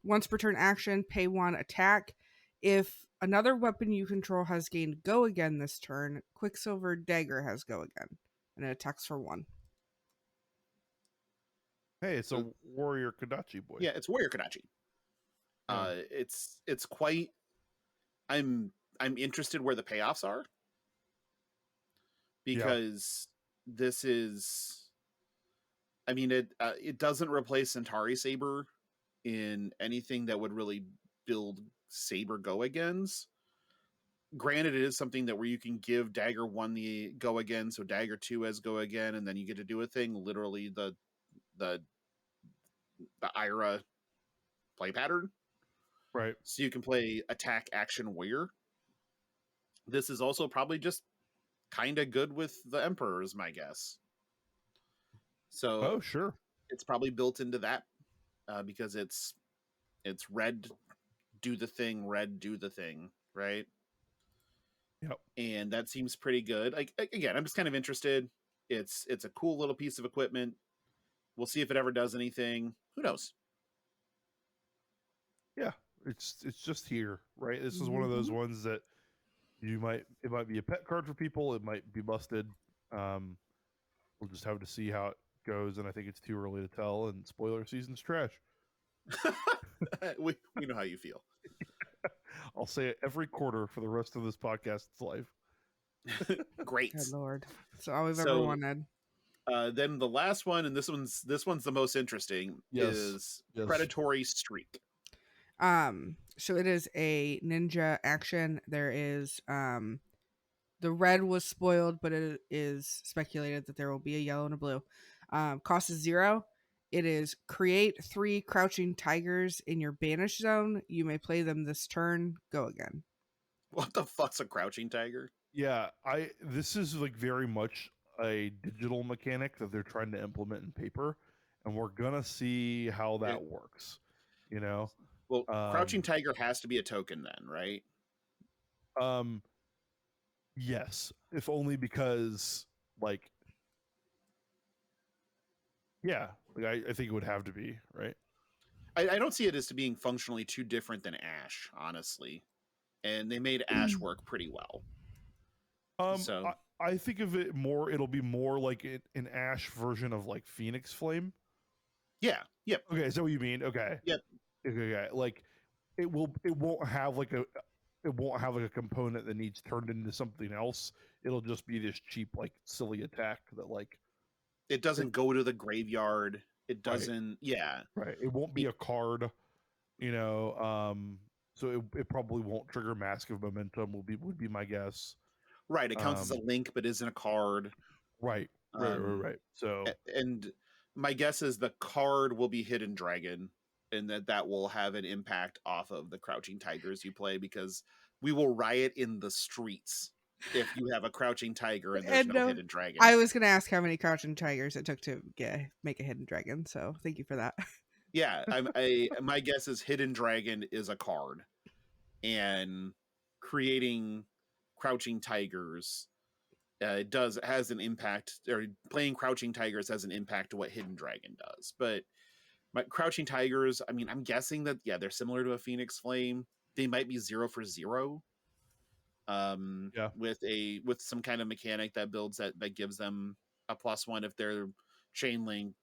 Once per turn action, pay 1 attack. If another weapon you control has gained go again this turn, Quicksilver Dagger has go again. And it attacks for 1. Hey, it's a warrior Kodachi boy. Yeah, it's warrior Kodachi. Yeah. It's quite. I'm interested where the payoffs are. Because this is, I mean, it doesn't replace Centauri Saber in anything that would really build Saber go agains. Granted, it is something that where you can give Dagger 1 the go again, so Dagger 2 has go again, and then you get to do a thing. Literally, the Ira play pattern, right? So you can play attack, action, warrior. This is also probably just kind of good with the Emperor, is my guess. So, sure, it's probably built into that because it's red, do the thing, red, do the thing, right? Yep. And that seems pretty good. Like, again, I'm just kind of interested. It's a cool little piece of equipment. We'll see if it ever does anything. Who knows? Yeah, it's just here, right? This is one of those ones that it might be a pet card for people. It might be busted. We'll just have to see how it goes, and I think it's too early to tell. And spoiler season's trash. we know how you feel. I'll say it every quarter for the rest of this podcast's life. Great. Good Lord. It's all we've ever So, wanted. Then the last one, and this one's the most interesting, is Predatory Streak. So it is a ninja action. There is the red was spoiled, but it is speculated that there will be a yellow and a blue. Cost is 0. It is create 3 crouching tigers in your banish zone. You may play them this turn. Go again. What the fuck's a crouching tiger? Yeah, this is like very much a digital mechanic that they're trying to implement in paper, and we're gonna see how that works. You know, well, crouching tiger has to be a token then, right? Yes, if only because like, yeah, like I think it would have to be, right? I don't see it as to being functionally too different than Ash, honestly, and they made Ash work pretty well. So I think of it more. It'll be more like an Ash version of like Phoenix Flame. Yeah. Yep. Okay, is that what you mean? Okay. Yep. Okay. Like it won't have like a component that needs turned into something else. It'll just be this cheap, like silly attack that like it doesn't go to the graveyard. It doesn't. Right. Yeah. Right. It won't be a card. You know. So it probably won't trigger Mask of Momentum. Would be my guess. Right. It counts as a link, but isn't a card. Right. Right. So, and my guess is the card will be Hidden Dragon, and that will have an impact off of the Crouching Tigers you play, because we will riot in the streets if you have a Crouching Tiger and there's no Hidden Dragon. I was going to ask how many Crouching Tigers it took to make a Hidden Dragon, so thank you for that. Yeah, my guess is Hidden Dragon is a card, and creating Crouching Tigers has an impact, or playing Crouching Tigers has an impact to what Hidden Dragon does. But my Crouching Tigers, I mean, I'm guessing that they're similar to a Phoenix Flame. They might be 0 for 0. With some kind of mechanic that builds that gives them a +1 if they're chain link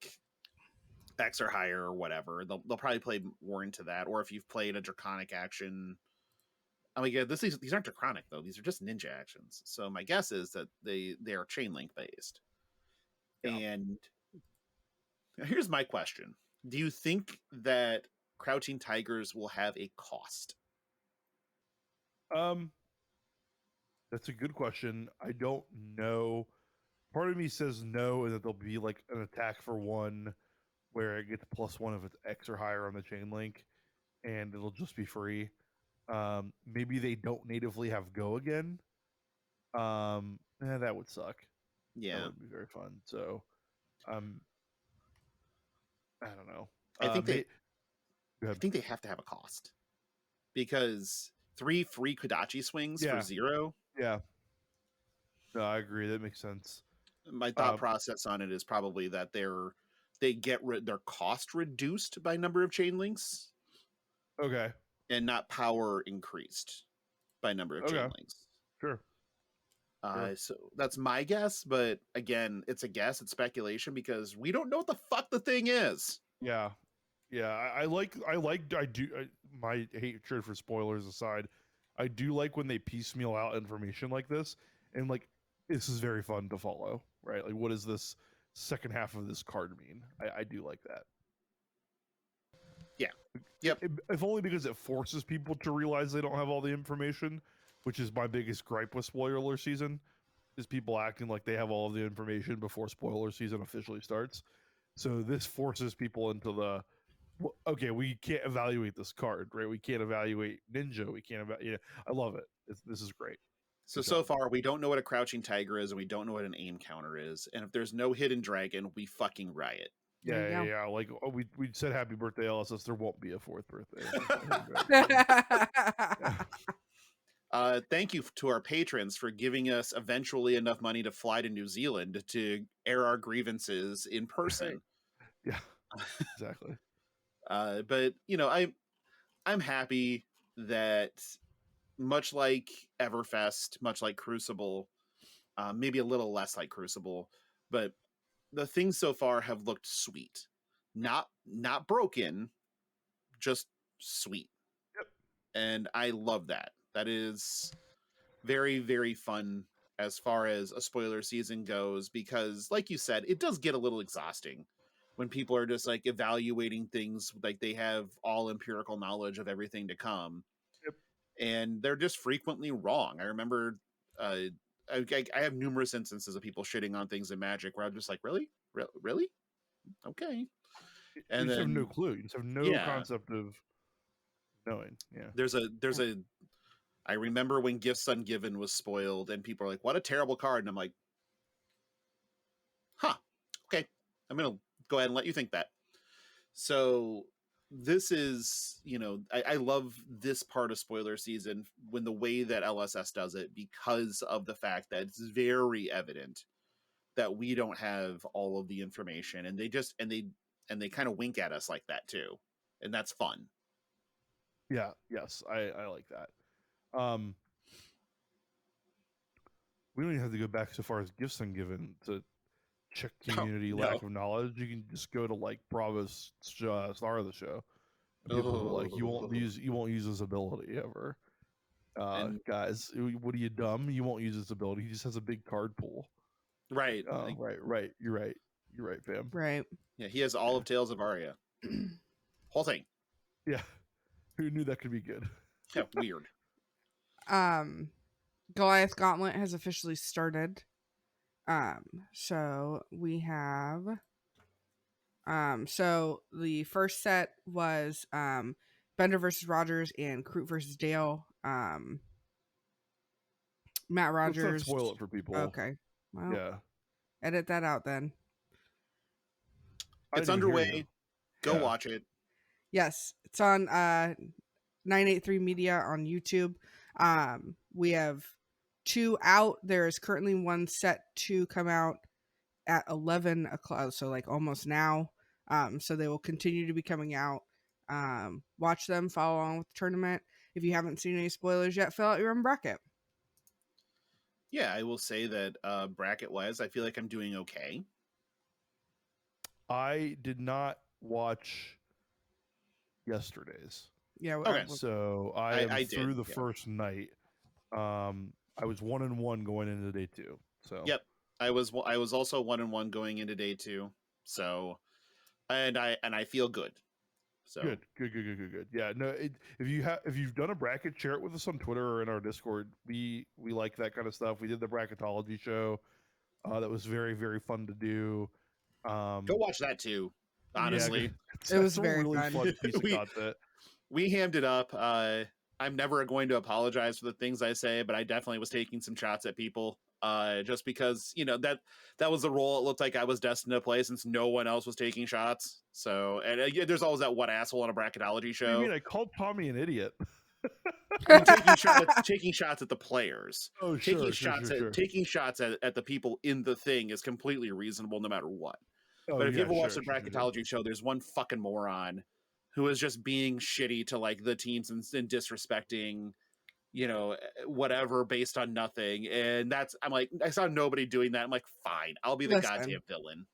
X or higher or whatever. They'll probably play more into that. Or if you've played a Draconic action. I mean, yeah, these aren't Draconic though. These are just ninja actions. So my guess is that they are chain link based. Yeah. And here's my question: do you think that Crouching Tigers will have a cost? That's a good question. I don't know. Part of me says no, and that there'll be like an attack for 1 where it gets +1 if it's X or higher on the chain link, and it'll just be free. Maybe they don't natively have Go again. That would suck. Yeah, that would be very fun. So, I don't know. I think they have to have a cost, because 3 free Kodachi swings for 0. Yeah. No, I agree. That makes sense. My thought process on it is probably that they get their cost reduced by number of chain links. Okay. And not power increased by number of chain links. Sure. So that's my guess, but again, it's a guess, it's speculation, because we don't know what the fuck the thing is. Yeah. My hatred for spoilers aside, I do like when they piecemeal out information like this, and like, this is very fun to follow, right? Like, what does this second half of this card mean? I do like that. Yeah. Yep. If only because it forces people to realize they don't have all the information, which is my biggest gripe with spoiler season, is people acting like they have all of the information before spoiler season officially starts. So this forces people into okay, we can't evaluate this card, right? We can't evaluate Ninja. We can't evaluate. I love it. This is great. So far, we don't know what a Crouching Tiger is, and we don't know what an aim counter is. And if there's no Hidden Dragon, we fucking riot. Yeah. Like we said, happy birthday, LSS. There won't be a 4th birthday. Thank you to our patrons for giving us eventually enough money to fly to New Zealand to air our grievances in person. Yeah, exactly. But I'm happy that, much like Everfest, much like Crucible, maybe a little less like Crucible, but the things so far have looked sweet. Not broken, just sweet. Yep. And I love that. That is very, very fun as far as a spoiler season goes, because like you said, it does get a little exhausting when people are just like evaluating things like they have all empirical knowledge of everything to come. Yep. And they're just frequently wrong. I remember I have numerous instances of people shitting on things in Magic where I'm just like, really? Really? Okay. And you just have no then clue. You just have no yeah, concept of knowing. Yeah. there's a I remember when Gifts Ungiven was spoiled and people are like, what a terrible card. And I'm like, huh, okay. I'm going to go ahead and let you think that. So this is, I love this part of spoiler season when the way that LSS does it, because of the fact that it's very evident that we don't have all of the information, and they just, and they kind of wink at us like that too. And that's fun. Yeah. Yes. I like that. We don't even have to go back so far as Gifts Ungiven to check community lack of knowledge. You can just go to like Bravo's star of the show. And people will be like, you won't use his ability ever. Guys, what are you, dumb? You won't use his ability. He just has a big card pool. Right. Right. You're right, fam. Right. Yeah, he has all of Tales of Aria. Whole thing. Yeah. Who knew that could be good? Yeah, weird. Goliath Gauntlet has officially started. So we have so the first set was Bender versus Rogers and Kroot versus Dale. Matt Rogers. Let's not spoil it for people. Okay. Well, yeah. Edit that out then. It's underway. Go watch it. Yes, it's on 983 Media on YouTube. We have 2 out. There is currently one set to come out at 11 o'clock, so like almost now. So they will continue to be coming out. Watch them, follow along with the tournament. If you haven't seen any spoilers yet, fill out your own bracket. Yeah, I will say that bracket wise, I feel like I'm doing okay. I did not watch yesterday's. Yeah. Okay. So I through the first night. I was 1-1 going into day 2. So yep, I was also 1-1 going into day 2. So, and I feel good. So good. Yeah, no. If you've done a bracket, share it with us on Twitter or in our Discord. We like that kind of stuff. We did the bracketology show. That was very, very fun to do. Go watch that too. Honestly, it was very really fun piece of content. We hammed it up. I'm never going to apologize for the things I say, but I definitely was taking some shots at people. Just because that was the role it looked like I was destined to play, since no one else was taking shots. So, and there's always that one asshole on a bracketology show. I mean, I called Tommy an idiot. taking shots at the players. Oh, taking shots at the people in the thing is completely reasonable, no matter what. Oh, but if you ever watch the bracketology show, there's one fucking moron who is just being shitty to like the teams and disrespecting, whatever, based on nothing. And I'm like, I saw nobody doing that. I'm like, fine, I'll be the goddamn villain.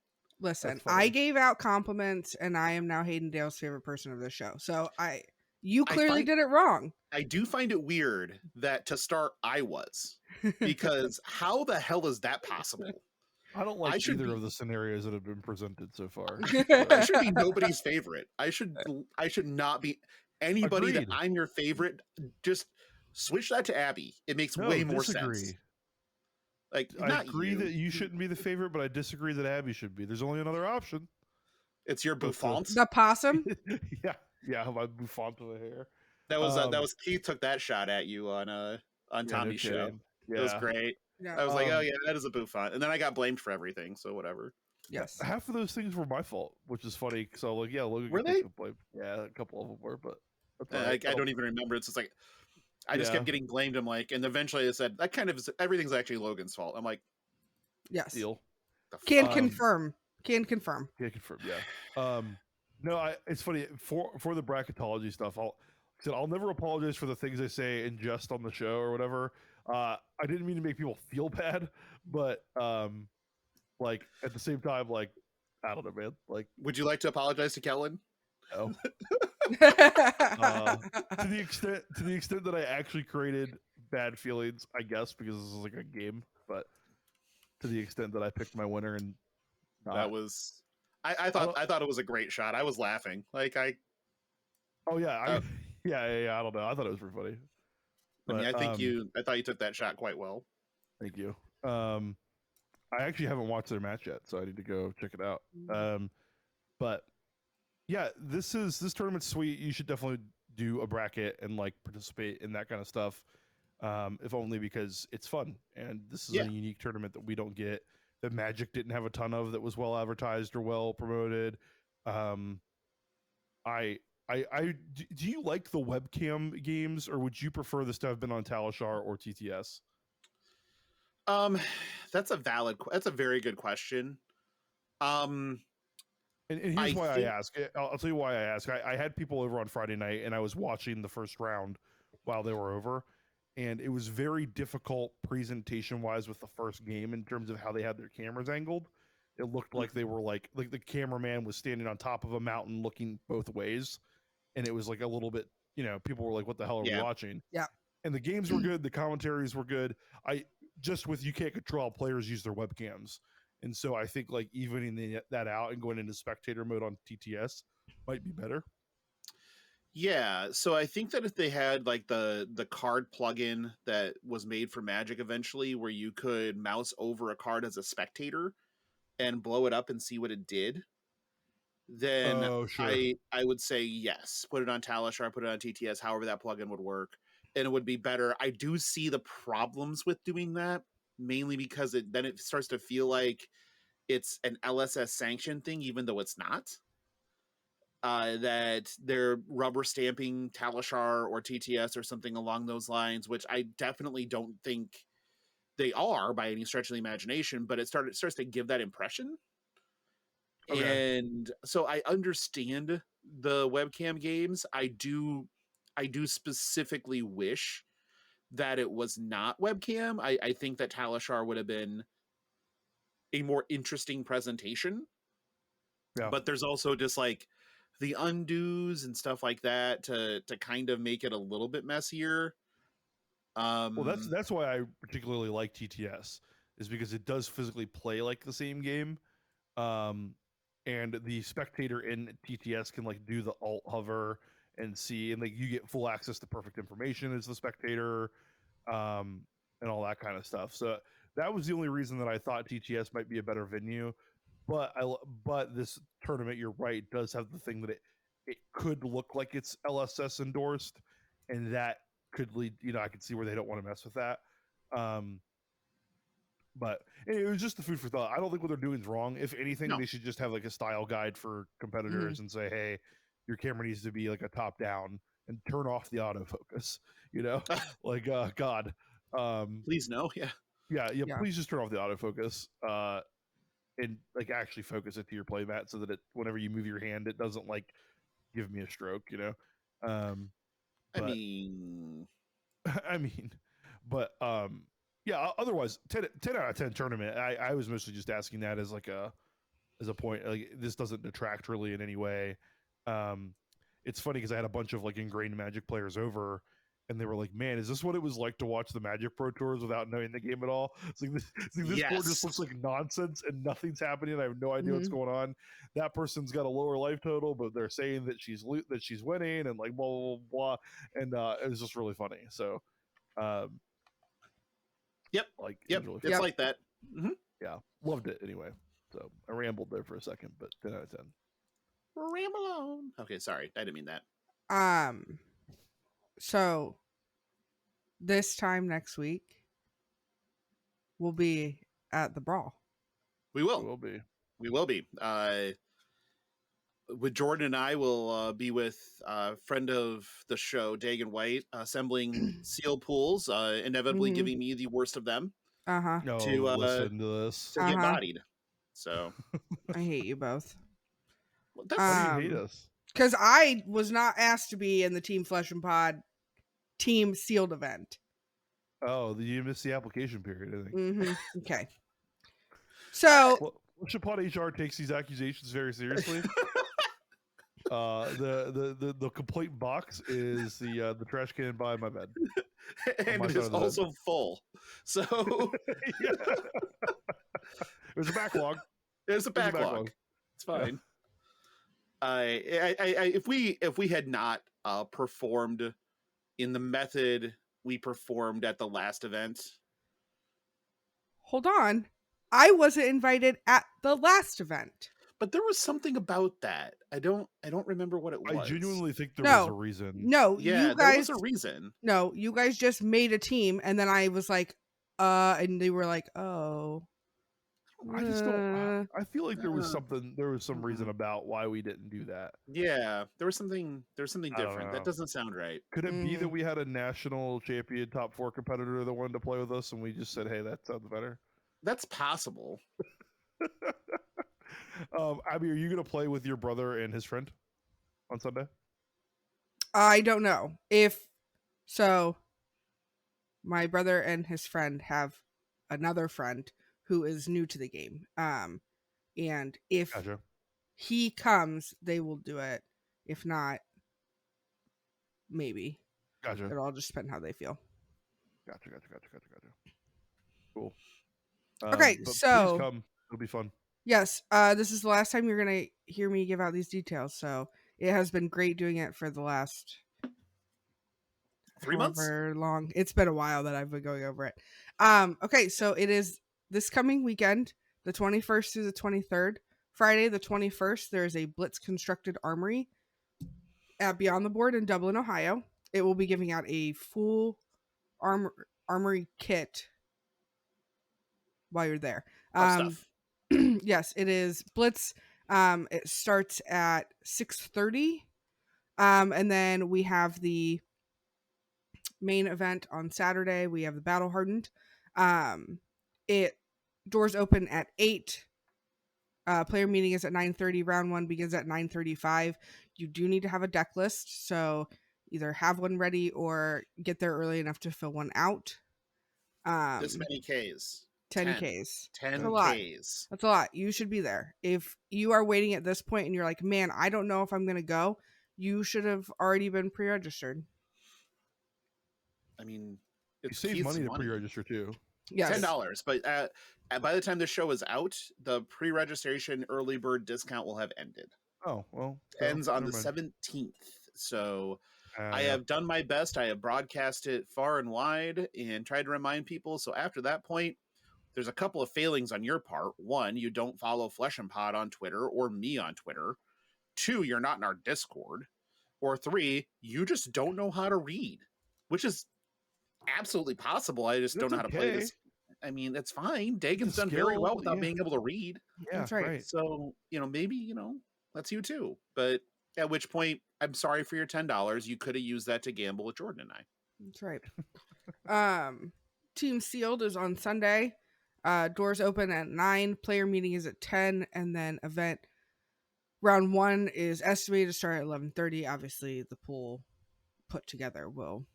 Listen, I gave out compliments, and I am now Hayden Dale's favorite person of the show. So you clearly did it wrong. I do find it weird that to start I was, because how the hell is that possible? I don't like either of the scenarios that have been presented so far. I should be nobody's favorite. I should not be anybody. Agreed. That I'm your favorite. Just switch that to Abby. It makes way more sense. Like, I agree that you shouldn't be the favorite, but I disagree that Abby should be. There's only another option. It's your bouffant. The possum. yeah, my bouffant of a hair. That was Keith took that shot at you on Tommy's show. Yeah. It was great. Yeah. I was like, oh yeah, that is a bouffant, and then I got blamed for everything. So whatever. Yes, half of those things were my fault, which is funny. So like, yeah, Logan were they? Yeah, a couple of them were, but I don't even remember. It's just like I just kept getting blamed. I'm like, and eventually I said that kind of everything's actually Logan's fault. I'm like, yes, deal. Can confirm. Yeah. No, it's funny for the bracketology stuff. I'll never apologize for the things I say in jest on the show or whatever. I didn't mean to make people feel bad, but like at the same time, like I don't know, man. Like, would you like to apologize to Kellen? No. To the extent that I actually created bad feelings, I guess, because this is like a game, but to the extent that I picked my winner and That was. I I thought don't- I thought it was a great shot. I was laughing. Like Oh yeah, yeah. I don't know. I thought it was pretty funny. I mean, But, I thought you took that shot quite well. Thank you. I actually haven't watched their match yet, so I need to go check it out. But yeah, this tournament's sweet. You should definitely do a bracket and like participate in that kind of stuff. If only because it's fun, and this is Yeah. a unique tournament that we don't get. That Magic didn't have a ton of that was well advertised or well promoted. Do you like the webcam games, or would you prefer this to have been on Talishar or TTS? That's a very good question. And here's I why think- I ask. I'll tell you why I ask. I had people over on Friday night, and I was watching the first round while they were over, and it was very difficult presentation-wise with the first game in terms of how they had their cameras angled. It looked like they were like the cameraman was standing on top of a mountain looking both ways, and it was like a little bit, people were like, "What the hell are we watching?" Yeah. And the games were good, the commentaries were good. You can't control how players use their webcams. And so I think like evening that out and going into spectator mode on TTS might be better. Yeah, so I think that if they had like the card plugin that was made for Magic eventually, where you could mouse over a card as a spectator and blow it up and see what it did, then I would say yes. Put it on Talishar, put it on TTS, however that plugin would work, and it would be better. I do see the problems with doing that, mainly because then it starts to feel like it's an LSS sanctioned thing, even though it's not. That they're rubber stamping Talishar or TTS or something along those lines, which I definitely don't think they are by any stretch of the imagination, but it starts to give that impression. Okay. And so I understand the webcam games. I do specifically wish that it was not webcam. I think that Talishar would have been a more interesting presentation. Yeah. But there's also just like the undos and stuff like that to kind of make it a little bit messier. Well, that's why I particularly like TTS, is because it does physically play like the same game. And the spectator in TTS can like do the alt hover and see, and like you get full access to perfect information as the spectator, and all that kind of stuff. So that was the only reason that I thought TTS might be a better venue. But this tournament, you're right, does have the thing that it could look like it's LSS endorsed, and that could lead. I could see where they don't want to mess with that. But it was just the food for thought. I don't think what they're doing is wrong. If anything, they should just have like a style guide for competitors and say, "Hey, your camera needs to be like a top down and turn off the autofocus." Like God. Please no, yeah. Yeah. Please just turn off the autofocus. And like actually focus it to your playmat so that whenever you move your hand, it doesn't like give me a stroke. I mean, but yeah. Otherwise, 10 out of 10 tournament. I was mostly just asking that as like as a point. Like this doesn't detract really in any way. It's funny because I had a bunch of like ingrained Magic players over, and they were like, "Man, is this what it was like to watch the Magic Pro Tours without knowing the game at all?" It's like this board just looks like nonsense and nothing's happening. I have no idea what's going on. That person's got a lower life total, but they're saying that she's winning and like blah blah blah, and it was just really funny. So, yep, it's like that. Mm-hmm. Yeah, loved it anyway. So I rambled there for a second, but 10 out of 10. Ramble on. Okay, sorry, I didn't mean that. So this time next week, we'll be at the Brawl. We will be. With Jordan and I will be with a friend of the show, Dagan White, assembling seal pools, inevitably giving me the worst of them. To listen to this. To get bodied. So I hate you both. Why do you hate us? Because I was not asked to be in the Team Flesh and Pod team sealed event. Oh, you missed the application period, I think. Okay. So Flesh and Pod HR takes these accusations very seriously. The complete box is the trash can by my bed. And my it side is of the bed. also full. So Yeah. There's a backlog. there's a backlog. It's fine. If we had not performed in the method we performed at the last event, Hold on. I wasn't invited at the last event. but there was something about that. I don't remember what it was. I genuinely think there was a No. reason. No, Yeah, you there guys was a reason. No, you guys just made a team and then I was like, and they were like, "Oh." I just don't. Uh, I feel like there was Uh, something. There was some reason about why we didn't do that. Yeah, there was something I don't different. That know. doesn't sound right. Could it be that Mhm. we had a national champion top 4 competitor that wanted to play with us, and we just said, "Hey, that sounds better." That's possible. Abby, are you gonna play with your brother and his friend on Sunday? I don't know. If so, my brother and his friend have another friend who is new to the game. And if Gotcha. he comes, they will do it. If not, maybe. Gotcha. It'll all just depend how they feel. Gotcha. Cool. Okay, but so please come. It'll be fun. yes, this is the last time you're gonna hear me give out these details. So it has been great doing it for the last 3 months? however long. It's been a while that I've been going over it. Okay, so it is this coming weekend, the 21st through the 23rd. Friday, the 21st, there is a Blitz constructed armory at Beyond the Board in Dublin, Ohio. It will be giving out a full armory kit while you're there. Of stuff. Yes, it is Blitz. It starts at 6:30. And then we have the main event on Saturday. We have the Battle Hardened. It doors open at 8. Player meeting is at 9:30. Round 1 begins at 9:35. You do need to have a deck list, so either have one ready or get there early enough to fill one out. This many Ks. 10 Ks. 10 That's a lot. Ks. That's a lot. You should be there. If you are waiting at this point and you're like, man, I don't know if I'm going to go, you should have already been pre-registered. I mean, You it's save money to pre-register too. Yes. $10, but by the time this show is out, the pre-registration early bird discount will have ended. Oh well, Ends on the 17th. So I have done my best. I have broadcast it far and wide and tried to remind people. So after that point, there's a couple of failings on your part. One, you don't follow Flesh and Pod on Twitter or me on Twitter. 2, you're not in our Discord. Or 3, you just don't know how to read, which is absolutely possible. I just don't know how to play this. I mean, that's fine. Dagon's done very well without being able to read. Yeah, that's right. So, maybe, that's you too. But at which point, I'm sorry for your $10. You could have used that to gamble with Jordan and I. That's right. Team Sealed is on Sunday. Doors open at 9. Player meeting is at 10. And then event round 1 is estimated to start at 11:30. Obviously, the pool put together will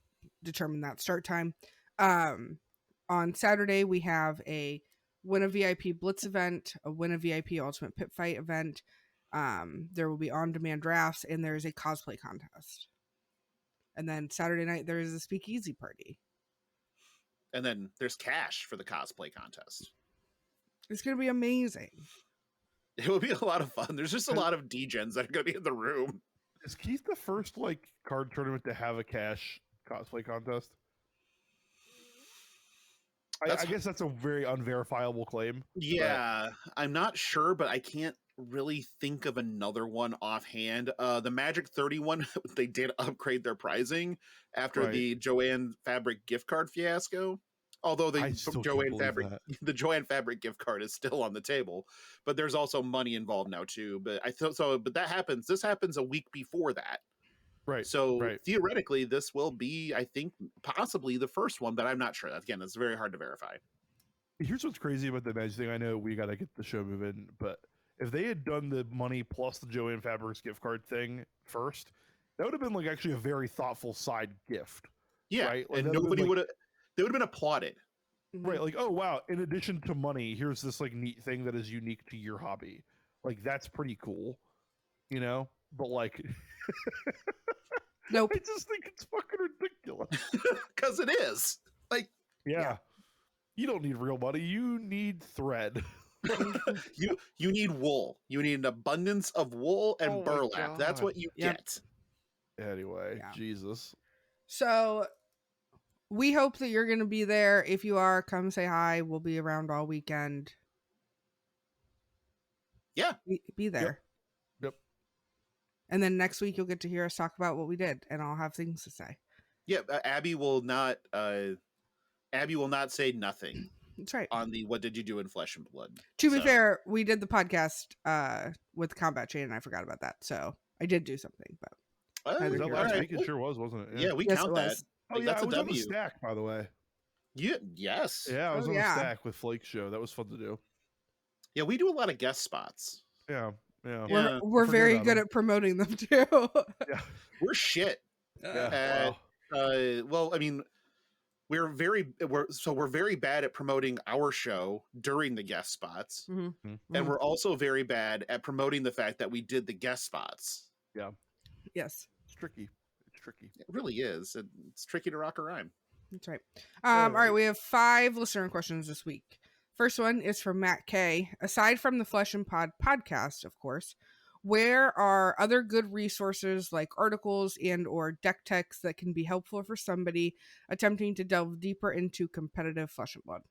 determine that start time. On Saturday, we have a Win a VIP Blitz event, a Win a VIP Ultimate Pit Fight event. There will be on-demand drafts, and there is a cosplay contest. And then Saturday night, there is a speakeasy party. And then there's cash for the cosplay contest. It's going to be amazing. It will be a lot of fun. There's just a lot of degens that are going to be in the room. Is Keith the first card tournament to have a cash cosplay contest? I guess that's a very unverifiable claim. Yeah, I'm not sure, but I can't really think of another one offhand. The Magic 31, they did upgrade their pricing after the Joanne Fabric gift card fiasco. Although the Joanne Fabric gift card is still on the table, but there's also money involved now too. But but that happens. This happens a week before that. Right. So theoretically, this will be, I think, possibly the first one, but I'm not sure. Again, it's very hard to verify. Here's what's crazy about the Magic thing. I know we got to get the show moving, but if they had done the money plus the Joanne Fabrics gift card thing first, that would have been actually a very thoughtful side gift. Yeah, right? And nobody would have. They would have been applauded. Right, oh wow! In addition to money, here's this neat thing that is unique to your hobby. That's pretty cool, but like, Nope. I just think it's fucking ridiculous. Because it is. Like, Yeah. You don't need real money. You need thread. you need wool. You need an abundance of wool and Oh my burlap. That's God. what you Yep. get. Anyway, Yeah. Jesus. So we hope that you're going to be there. If you are, come say hi. We'll be around all weekend. Yeah. Be there. Yep. And then next week you'll get to hear us talk about what we did, and I'll have things to say. Yeah, Abby will not say nothing That's right. on the what did you do in Flesh and Blood. To be fair, we did the podcast with Combat Chain, and I forgot about that. So I did do something, but Oh, Heather, Was that you're last right. week? It sure was, wasn't it? Yeah, we Yes, count it that. was. Oh Like, yeah, that's I a was on the W. stack, by the way. Yes. Yeah, I was Oh, on yeah. the stack with Flake Show. That was fun to do. Yeah, we do a lot of guest spots. Yeah. Yeah. We're forget very about good them. at promoting them too. Yeah. We're shit. Yeah. At, well, I mean, we're very bad at promoting our show during the guest spots, Mhm. and we're also very bad at promoting the fact that we did the guest spots. Yeah. Yes, It's tricky. It's tricky. It really is. It's tricky to rock a rhyme. that's right. All right, we have 5 listener questions this week. First one is from Matt K. Aside from the Flesh and Pod podcast, of course, where are other good resources like articles and or deck techs that can be helpful for somebody attempting to delve deeper into competitive Flesh and Blood?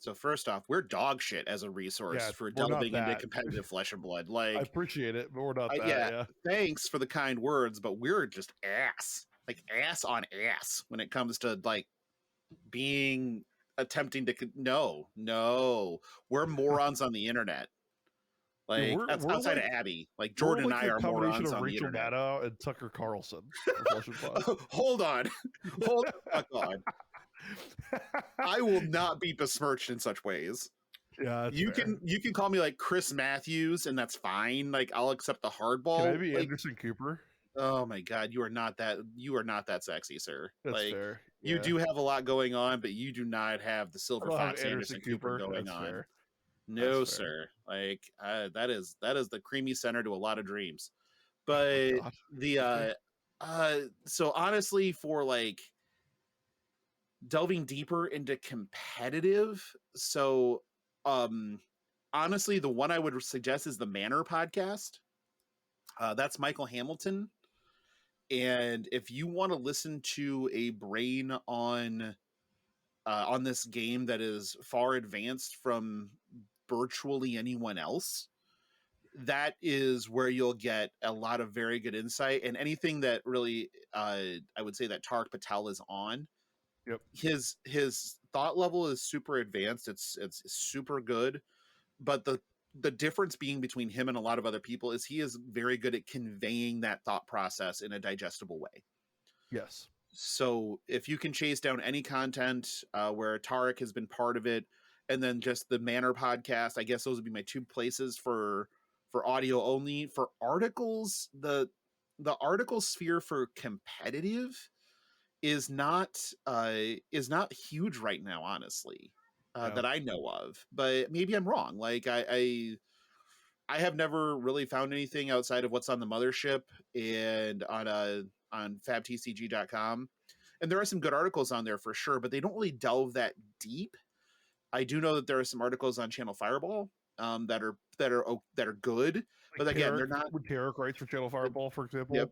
So first off, we're dog shit as a resource Yeah, for we're not delving into that. competitive Flesh and Blood. I Like, appreciate it, but we're not that. yeah, Yeah. thanks for the kind words, but we're just ass, like ass on ass when it comes to like attempting to no, we're morons on the internet. Like we're outside like, of Abby, like We're Jordan like and I the are combination morons of on the Rachel internet. Maddow and Tucker Carlson. For Flesh and Blood. Hold on, hold the fuck on. I will not be besmirched in such ways. Yeah, that's You fair. can call me like Chris Matthews, and that's fine. Like I'll accept the hardball. Can I be like, Anderson Cooper? oh my god, you are not that sexy, sir. That's like fair. you Yeah. do have a lot going on, but you do not have the I Silver don't have Fox Anderson Cooper going That's on. fair. No, That's fair. sir. Like that is the creamy center to a lot of dreams. Oh my But God. the so honestly, for like delving deeper into competitive, so honestly, the one I would suggest is the Manor podcast. That's Michael Hamilton. And if you want to listen to a brain on this game that is far advanced from virtually anyone else, that is where you'll get a lot of very good insight. And anything that really I would say that Tarek Patel is on, Yep. his thought level is super advanced. It's super good, but the difference being between him and a lot of other people is he is very good at conveying that thought process in a digestible way. Yes. So if you can chase down any content where Tarek has been part of it, and then just the Manor podcast, I guess those would be my 2 places for audio only. For articles, the article sphere for competitive is not huge right now, honestly. That I know of, but maybe I'm wrong. Like I have never really found anything outside of what's on the mothership and on fabtcg.com. And there are some good articles on there for sure, but they don't really delve that deep. I do know that there are some articles on Channel Fireball that are good, but again, they're not. When Tarek writes for Channel Fireball, for example. Yep.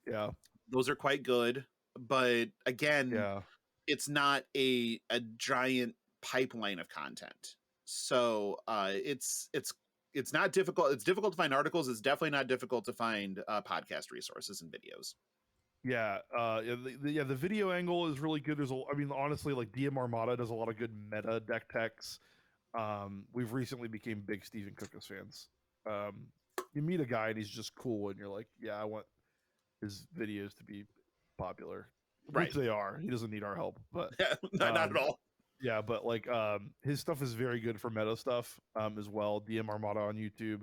Yeah. Those are quite good, but again, it's not a giant pipeline of content. So it's not difficult. It's difficult to find articles. It's definitely not difficult to find podcast resources and videos. Yeah, the video angle is really good. I mean, honestly, like DM Armada does a lot of good meta deck techs. We've recently became big Stephen Cookus fans. You meet a guy and he's just cool, and you're like, yeah, I want his videos to be popular, which they are. He doesn't need our help, but not at all. Yeah, but like his stuff is very good for meta stuff as well. DM Armada on YouTube.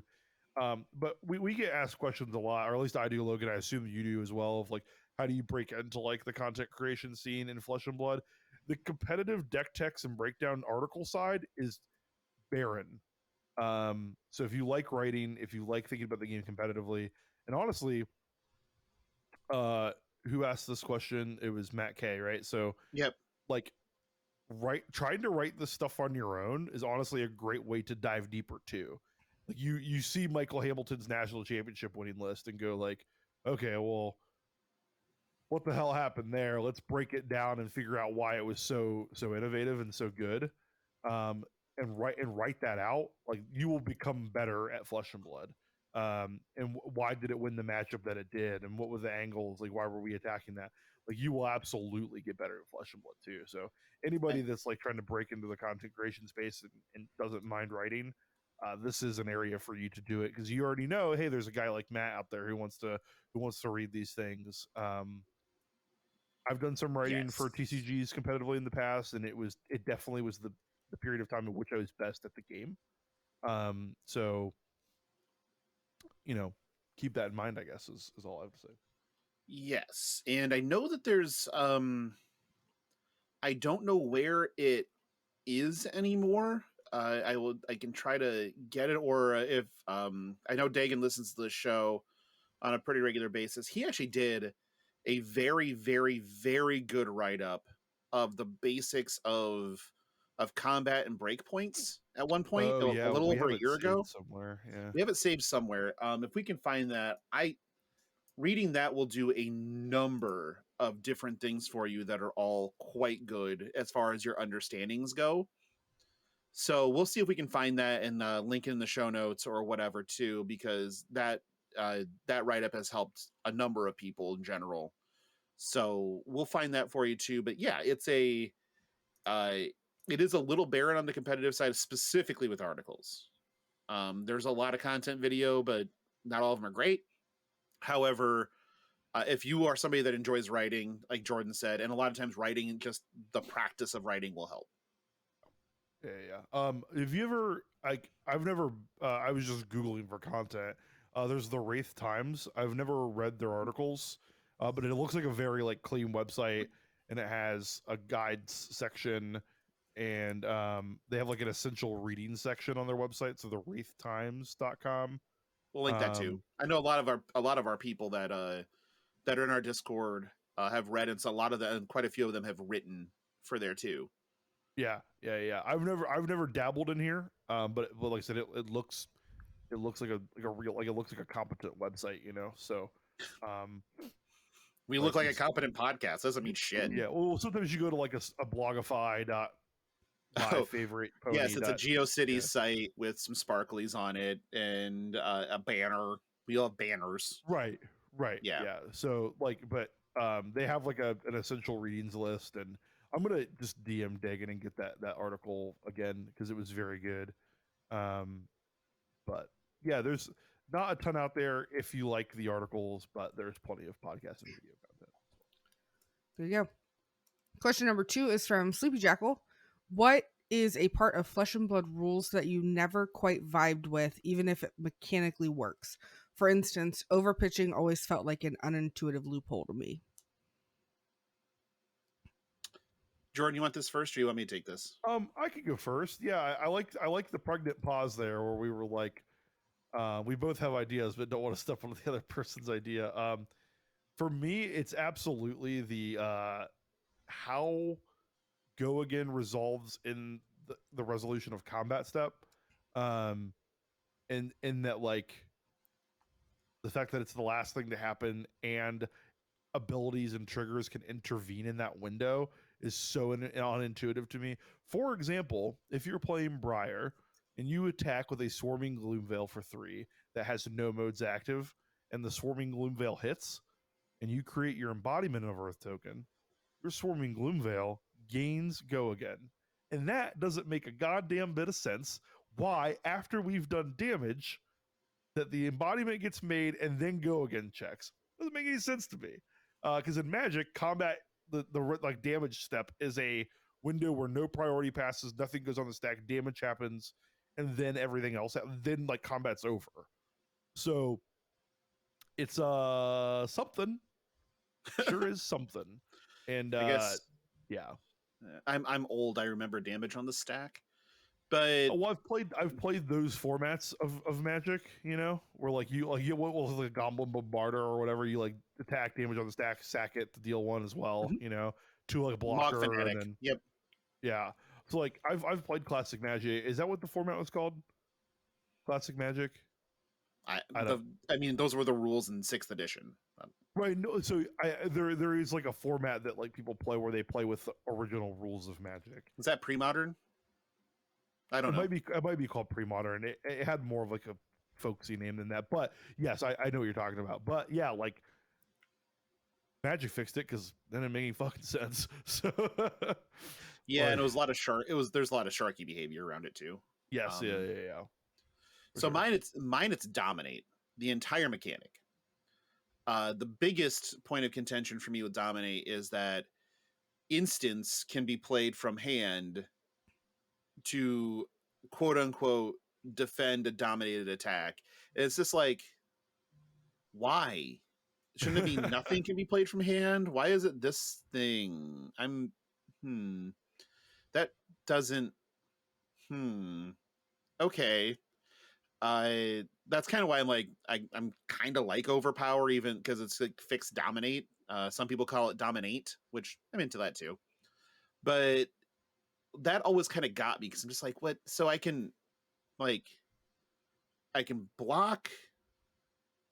But we get asked questions a lot, or at least I do, Logan. I assume you do as well, of like, how do you break into like the content creation scene in Flesh and Blood? The competitive deck techs and breakdown article side is barren. So if you like writing, if you like thinking about the game competitively, and honestly, who asked this question? It was Matt K, right? So Yep. like trying to write this stuff on your own is honestly a great way to dive deeper too. Like you see Michael Hamilton's national championship winning list and go like, okay, well, what the hell happened there? Let's break it down and figure out why it was so innovative and so good. Um, and write that out. Like you will become better at Flesh and Blood. And why did it win the matchup that it did? And what were the angles? Like why were we attacking that? Like you will absolutely get better at Flesh and Blood too. So anybody that's like trying to break into the content creation space and doesn't mind writing, this is an area for you to do it because you already know, hey, there's a guy like Matt out there who wants to read these things. I've done some writing for Yes. TCGs competitively in the past, and it definitely was the period of time in which I was best at the game. So keep that in mind, I guess is all I have to say. Yes. And I know that there's I don't know where it is anymore. I can try to get it, or if I know Dagan listens to the show on a pretty regular basis. He actually did a very, very, very good write up of the basics of combat and breakpoints at one point, Oh a yeah, little we over have a it year saved ago. somewhere. Yeah. We have it saved somewhere. If we can find that, reading that will do a number of different things for you that are all quite good as far as your understandings go. So we'll see if we can find that and link it in the show notes or whatever too, because that write up has helped a number of people in general. So we'll find that for you too. But yeah, uh, it is a little barren on the competitive side, specifically with articles. There's a lot of content video, but not all of them are great. However, if you are somebody that enjoys writing, like Jordan said, and a lot of times writing, just the practice of writing will help. Yeah. Have you ever I've never I was just Googling for content. There's the Wraith Times. I've never read their articles, but it looks like a very like clean website, and it has a guides section, and they have like an essential reading section on their website, so the wraithtimes.com. We'll link that too. I know a lot of our people that that are in our Discord have read, and so a lot of them, quite a few of them, have written for there too. Yeah. I've never dabbled in here, but like I said, it looks like a real like it looks like a competent website, So, um, We look like a competent podcast. Doesn't mean shit. yeah. Well, sometimes you go to like a blogify dot my Oh, favorite pony. yes, it's a GeoCities yeah. site with some sparklies on it and a banner. We all have banners. Right. Yeah. Yeah. So like, but they have like an essential readings list, and I'm gonna just DM Dagan and get that article again because it was very good. But yeah, there's not a ton out there if you like the articles, but there's plenty of podcast and video content. There you go. Question number 2 is from Sleepy Jackal. What is a part of Flesh and Blood rules that you never quite vibed with, even if it mechanically works? For instance, overpitching always felt like an unintuitive loophole to me. Jordan, you want this first, or you want me to take this? I could go first. Yeah, I like the pregnant pause there where we were like, we both have ideas but don't want to step on the other person's idea. For me, it's absolutely the how go again resolves in the resolution of combat step, and in that like the fact that it's the last thing to happen and abilities and triggers can intervene in that window is so unintuitive to me. For example, if you're playing Briar and you attack with a Swarming Gloomveil for 3 that has no modes active, and the Swarming Gloomveil hits, and you create your embodiment of Earth token, your Swarming Gloomveil gains Go Again. And that doesn't make a goddamn bit of sense. Why, after we've done damage, that the embodiment gets made and then Go Again checks? Doesn't make any sense to me. Because in Magic, combat, the like damage step is a window where no priority passes, nothing goes on the stack, damage happens, and then everything else. Then like combat's over. So it's something. Sure is something. And I guess yeah. I'm old. I remember damage on the stack. But Well, I've played those formats of Magic, where you what was like a Goblin Bombarder or whatever, you like attack damage on the stack, sack it to deal one as well, Mhm. to like a Log blocker, and Fanatic. then Yep. yeah. So like I've played Classic Magic. Is that what the format was called? Classic Magic? I don't. I mean, those were the rules in 6th edition. Right. No. So there is like a format that like people play where they play with the original rules of Magic. Was that pre-modern? I don't know. It might be called pre-modern. It had more of like a folksy name than that. But yes, I know what you're talking about. But yeah, like Magic fixed it because then it made any fucking sense. So Yeah, like, and it was a lot of there's a lot of sharky behavior around it too. yes, yeah. So sure. mine it's dominate, the entire mechanic. The biggest point of contention for me with dominate is that instance can be played from hand to quote unquote defend a dominated attack. It's just like, why? Shouldn't it be nothing can be played from hand? Why is it this thing? That doesn't okay. That's kind of why I'm like I'm kind of like overpower, even because it's like fixed dominate. Some people call it dominate, which I'm into that too. But that always kind of got me because I'm just like, what? So I can block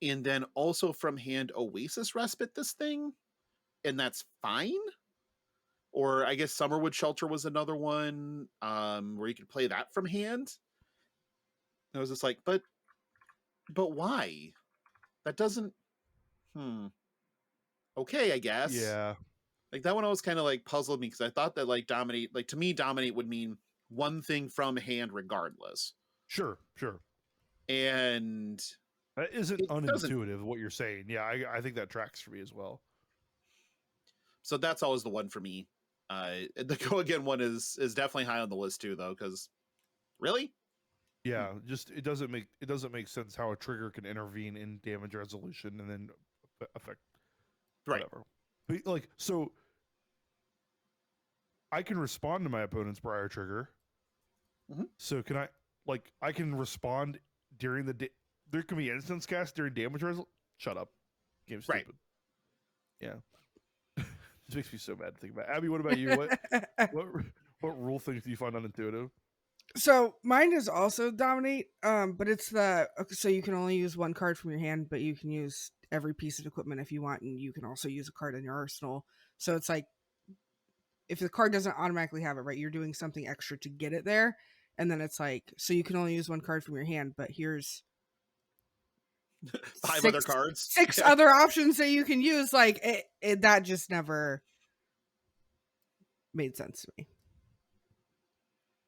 and then also from hand Oasis Respite this thing, and that's fine. Or I guess Summerwood Shelter was another one where you could play that from hand. I was just like, but why? That doesn't. Okay, I guess. Yeah. Like that one always kind of like puzzled me because I thought that like dominate, like to me, dominate would mean one thing from hand regardless. Sure. And That isn't it doesn't. unintuitive what you're saying. Yeah, I think that tracks for me as well. So that's always the one for me. The Go Again one is definitely high on the list too, though, because really, Yeah, just it doesn't make sense how a trigger can intervene in damage resolution and then affect whatever. But like, so I can respond to my opponent's prior trigger. So can I can respond during there can be instance cast during damage resolution. Shut up, game's stupid. Yeah. This makes me so mad to think about. Abby, what about you? What rule things do you find unintuitive? So mine is also dominate, but it's so you can only use one card from your hand, but you can use every piece of equipment if you want, and you can also use a card in your arsenal. So it's like if the card doesn't automatically have it, right, you're doing something extra to get it there, and then it's like so you can only use one card from your hand, but here's 5 other cards, 6 other options that you can use. Like that just never made sense to me.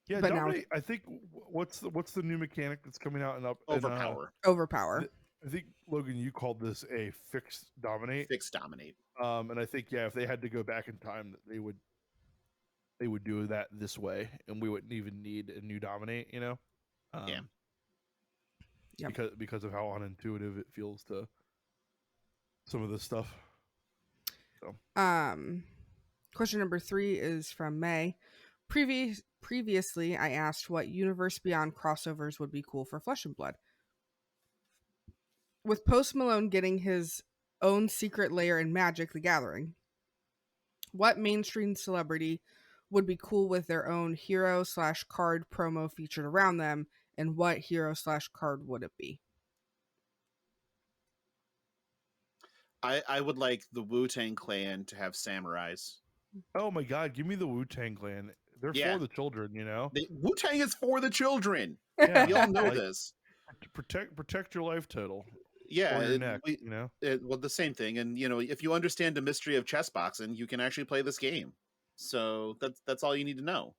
Yeah, but dominate. I think what's the new mechanic that's coming out overpower. Overpower. I think Logan, you called this a fixed dominate. Fixed dominate. And I think if they had to go back in time, they would do that this way, and we wouldn't even need a new dominate. Yeah. Because of how unintuitive it feels to some of this stuff. So. Question number 3 is from May. Previously, I asked what Universe Beyond crossovers would be cool for Flesh and Blood. With Post Malone getting his own secret lair in Magic: The Gathering, what mainstream celebrity would be cool with their own hero/card promo featured around them, and what hero/card would it be? I would like the Wu-Tang Clan to have samurais. Oh my god, give me the Wu-Tang Clan. They're for the children, Wu-Tang is for the children. Yeah, we all know this. Protect your life total. Yeah, your neck, well, the same thing. And if you understand the mystery of chess boxing, you can actually play this game. So that's all you need to know.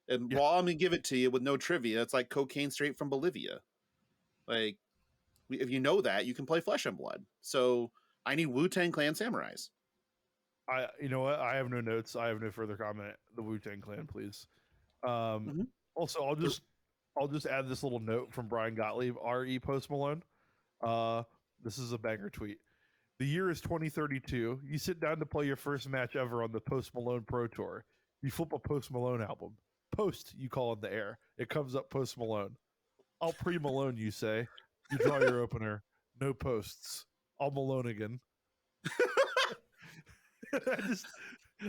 And while I'm gonna give it to you with no trivia, it's like cocaine straight from Bolivia. Like, if you know that, you can play Flesh and Blood. So I need Wu-Tang Clan samurais. You know what? I have no notes. I have no further comment. The Wu-Tang Clan, please. Also, I'll just add this little note from Brian Gottlieb, RE Post Malone. This is a banger tweet. The year is 2032. You sit down to play your first match ever on the Post Malone Pro Tour. You flip a Post Malone album. You get 3 seconds to decide who you want to face. Post, you call in the air. It comes up Post Malone. I'll pre Malone, you say. You draw your opener. No posts. I'll Malone again.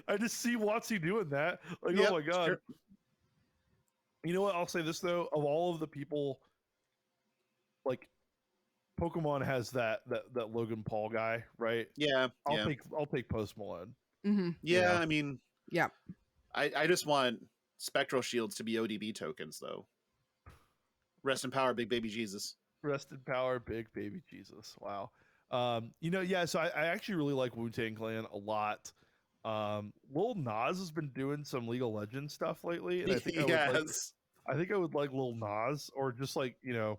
I just see Watsy doing that. Like, Yep, oh my god. sure. You know what? I'll say this though. Of all of the people, like Pokemon has that Logan Paul guy, right? Yeah, I'll take Post Malone. Mm-hmm. yeah. Yeah. I mean, Yeah. I just want Spectral Shields to be ODB tokens, though. Rest in power, big baby Jesus. Rest in power, big baby Jesus. Wow. Yeah, so I actually really like Wu-Tang Clan a lot. Lil Nas has been doing some League of Legends stuff lately, and I think I would like Lil Nas, or just like, I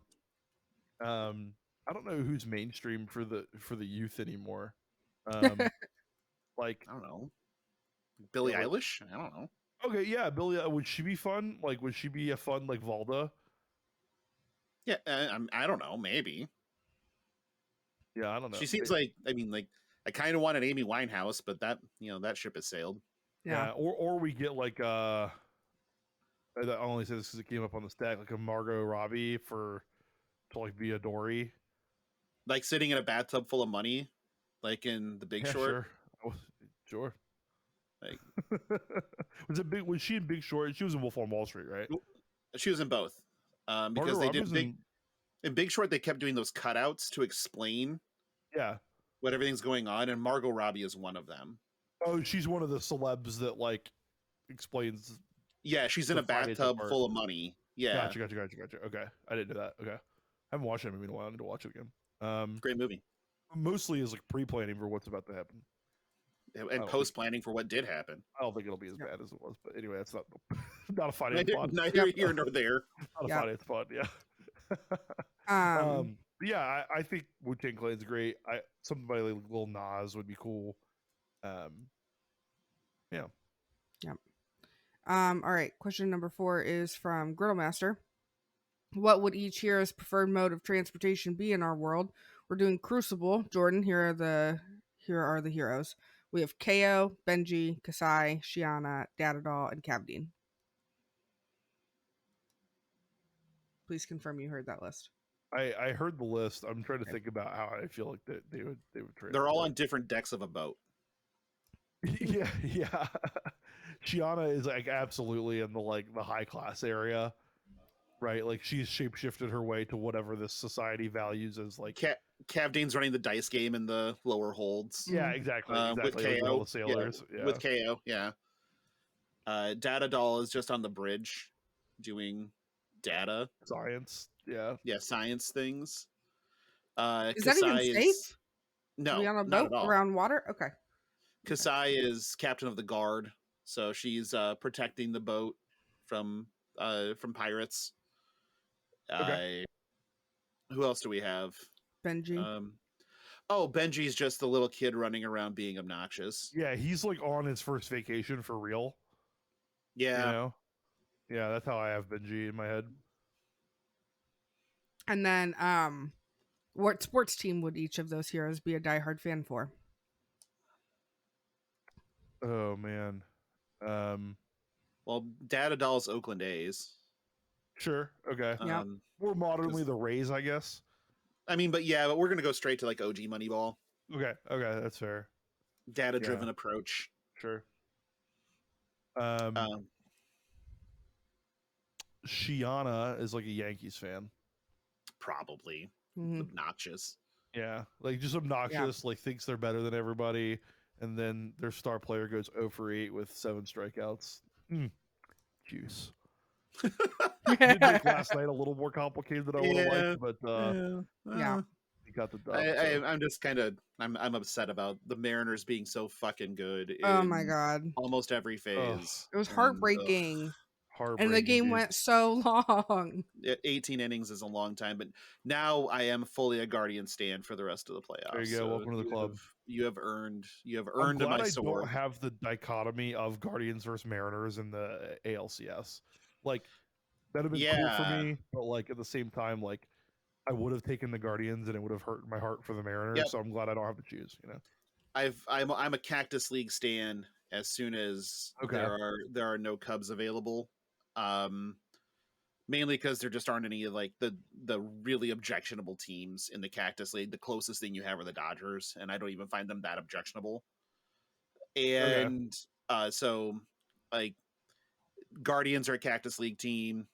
don't know who's mainstream for the youth anymore. Like I don't know. Billie Yeah, Eilish? I don't know. okay, yeah, Billy, would she be fun? Like, would she be a fun like Valda? Yeah, I don't know. Maybe. Yeah, I don't know. She seems like, I mean, like, I kind of want an Amy Winehouse, but that, that ship has sailed. Yeah, or we get like I only say this because it came up on the stack, like a Margot Robbie to like be a Dory. Like sitting in a bathtub full of money, like in The Big Short. Sure. Sure. Like, was she in Big Short? She was in Wolf on Wall Street, right? she was in both. Because they did in Big Short, they kept doing those cutouts to explain what everything's going on, and Margot Robbie is one of them. Oh, she's one of the celebs that like explains. Yeah, she's in a bathtub full of money. Yeah. Gotcha. Okay. I didn't know that. Okay. I haven't watched that movie in a while. I need to watch it again. Great movie. Mostly is like pre-planning for what's about to happen. And post-planning for what did happen. I don't think it'll be as bad as it was, but anyway, that's not a finance pod. Neither here nor there. Not a finance pod, yeah. Yeah, I think Wu-Tang Clan's great. Somebody like Lil Nas would be cool. Yeah. All right. Question number 4 is from Griddlemaster. What would each hero's preferred mode of transportation be in our world? We're doing Crucible. Jordan, here are the heroes. We have KO, Benji, Kasai, Shiana, Datadol, and Cavdine. Please confirm you heard that list. I heard the list. I'm trying to think about how I feel like they would transport. They're all on different decks of a boat. yeah. Shiana is like absolutely in the high class area, right? Like she's shapeshifted her way to whatever this society values as like. Cavdine's running the dice game in the lower holds. Yeah, exactly. With KO, like all the sailors. Yeah. With KO, yeah. Datadol is just on the bridge doing data science. Yeah, science things. Is that even safe? No, to be on a boat around water. Okay. Kasai is captain of the guard, so she's protecting the boat from pirates. Okay. Who else do we have? Benji. Benji's just the little kid running around being obnoxious. Yeah, he's like on his first vacation for real. Yeah. Yeah, that's how I have Benji in my head. And then, what sports team would each of those heroes be a diehard fan for? Oh man. Well, Datadol's Oakland A's. Sure. Okay. Yeah. More modernly, the Rays, I guess. I mean, but we're gonna go straight to like OG Moneyball. Okay, that's fair. Data-driven approach. Sure. Shiana is like a Yankees fan. Probably. Mm-hmm. Obnoxious. Yeah, like just obnoxious, like thinks they're better than everybody, and then their star player goes 0 for 8 with 7 strikeouts. Juice. Did make last night a little more complicated than I would have liked, but he got the dub. I'm just kind of I'm upset about the Mariners being so fucking good. Oh my god! Almost every phase. It was heartbreaking. Heartbreaking, and the game went so long. 18 innings is a long time, but now I am fully a Guardian stand for the rest of the playoffs. There you go. Welcome to the club. You have earned I'm glad my sword. I don't have the dichotomy of Guardians versus Mariners in the ALCS. Like that'd have been cool for me, but like at the same time, like I would have taken the Guardians and it would have hurt my heart for the Mariners. Yep. So I'm glad I don't have to choose. I'm a Cactus League stan. As soon as there are no Cubs available, Mainly because there just aren't any like the really objectionable teams in the Cactus League. The closest thing you have are the Dodgers, and I don't even find them that objectionable. And so like Guardians are a Cactus League team,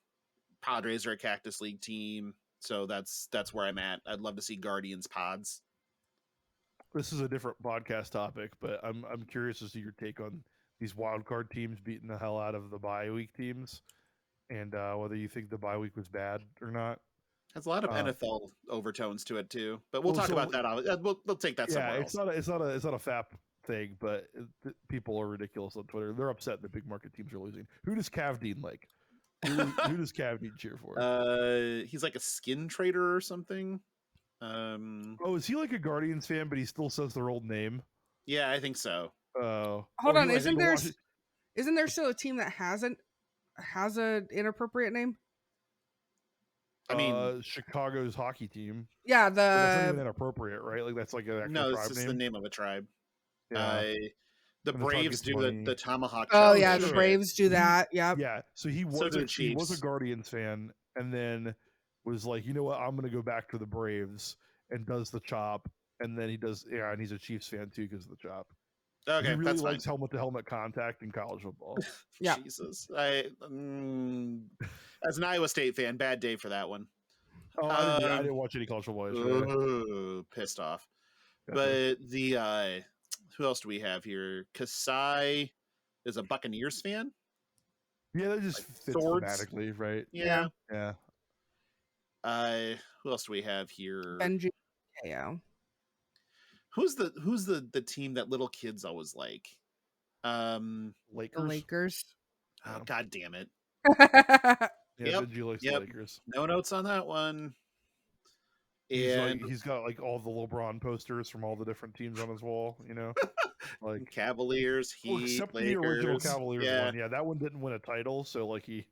Padres are a Cactus League team. So that's where I'm at. I'd love to see Guardians pods. This is a different podcast topic, but I'm curious as to your take on these wild card teams beating the hell out of the bye week teams, and whether you think the bye week was bad or not. Has a lot of NFL overtones to it too, but we'll talk about that. We'll take that somewhere else. It's not a FAP thing, but people are ridiculous on Twitter. They're upset that big market teams are losing. Who does Cavdeen like? Who does Cavdeen cheer for? He's like a skin trader or something. Is he like a Guardians fan, but he still says their old name? Yeah, I think so. Hold on, isn't there still a team that has an inappropriate name? I mean, Chicago's hockey team. Yeah, that's not even inappropriate, right? Like that's like an actual no, tribe it's just name. the name of a tribe. Yeah. The Braves do the tomahawk. Oh yeah, the Braves do that. Yep. Yeah. So he was a Guardians fan, and then was like, you know what, I'm gonna go back to the Braves, and does the chop, and then and he's a Chiefs fan too because of the chop. Okay, he really that's likes fine. helmet to helmet contact in college football. Yeah. Jesus, as an Iowa State fan, bad day for that one. Oh, I didn't watch any college football. Pissed off. Gotcha. But the who else do we have here? Kasai is a Buccaneers fan. Yeah, that just fits thematically, right? Yeah. Who else do we have here? Benji KO. Who's the team that little kids always like? Lakers. The Lakers. Oh, God damn it. Benji likes the Lakers. No notes on that one. And he's got like all the LeBron posters from all the different teams on his wall, like Cavaliers, Heat, except Lakers. the original Cavaliers one. Yeah, that one didn't win a title, so like he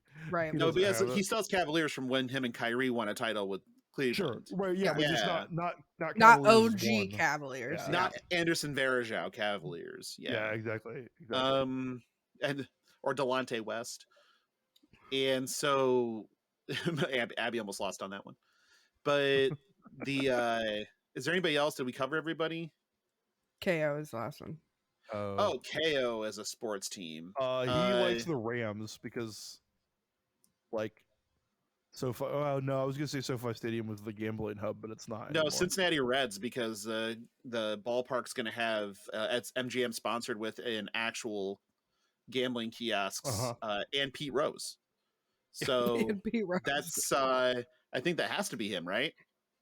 no, but he still has Cavaliers from when him and Kyrie won a title with Cleveland. Sure, right? Yeah, but just not OG Cavaliers. Yeah. Not Anderson Varejao Cavaliers. Yeah, exactly. Or Delonte West. And so Abby almost lost on that one. But is there anybody else? Did we cover everybody? KO is the last one. KO as a sports team. He likes the Rams because like SoFi. Oh no, I was gonna say SoFi Stadium was the gambling hub, but it's not. No, Cincinnati Reds, because the ballpark's gonna have it's MGM sponsored with an actual gambling kiosks and Pete Rose. So that's I think that has to be him, right?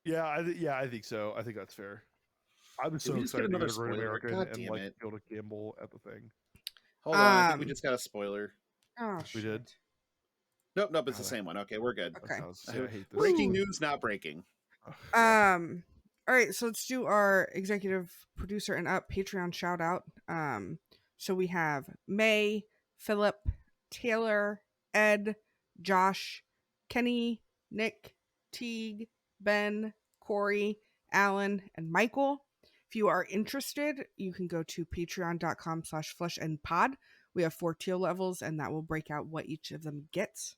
Yeah, I think so. I think that's fair. I was so excited to go to Great American and be able to gamble at the thing. Hold on, I think we just got a spoiler. Oh, we did. Nope, it's the same one. Okay, we're good. Okay. I hate this. Breaking news, not breaking. All right, so let's do our executive producer and up Patreon shout out. So we have May, Philip, Taylor, Ed, Josh, Kenny, Nick, Teague, Ben, Corey, Alan, and Michael. If you are interested, you can go to patreon.com/flushandpod. We have 4 tier levels, and that will break out what each of them gets.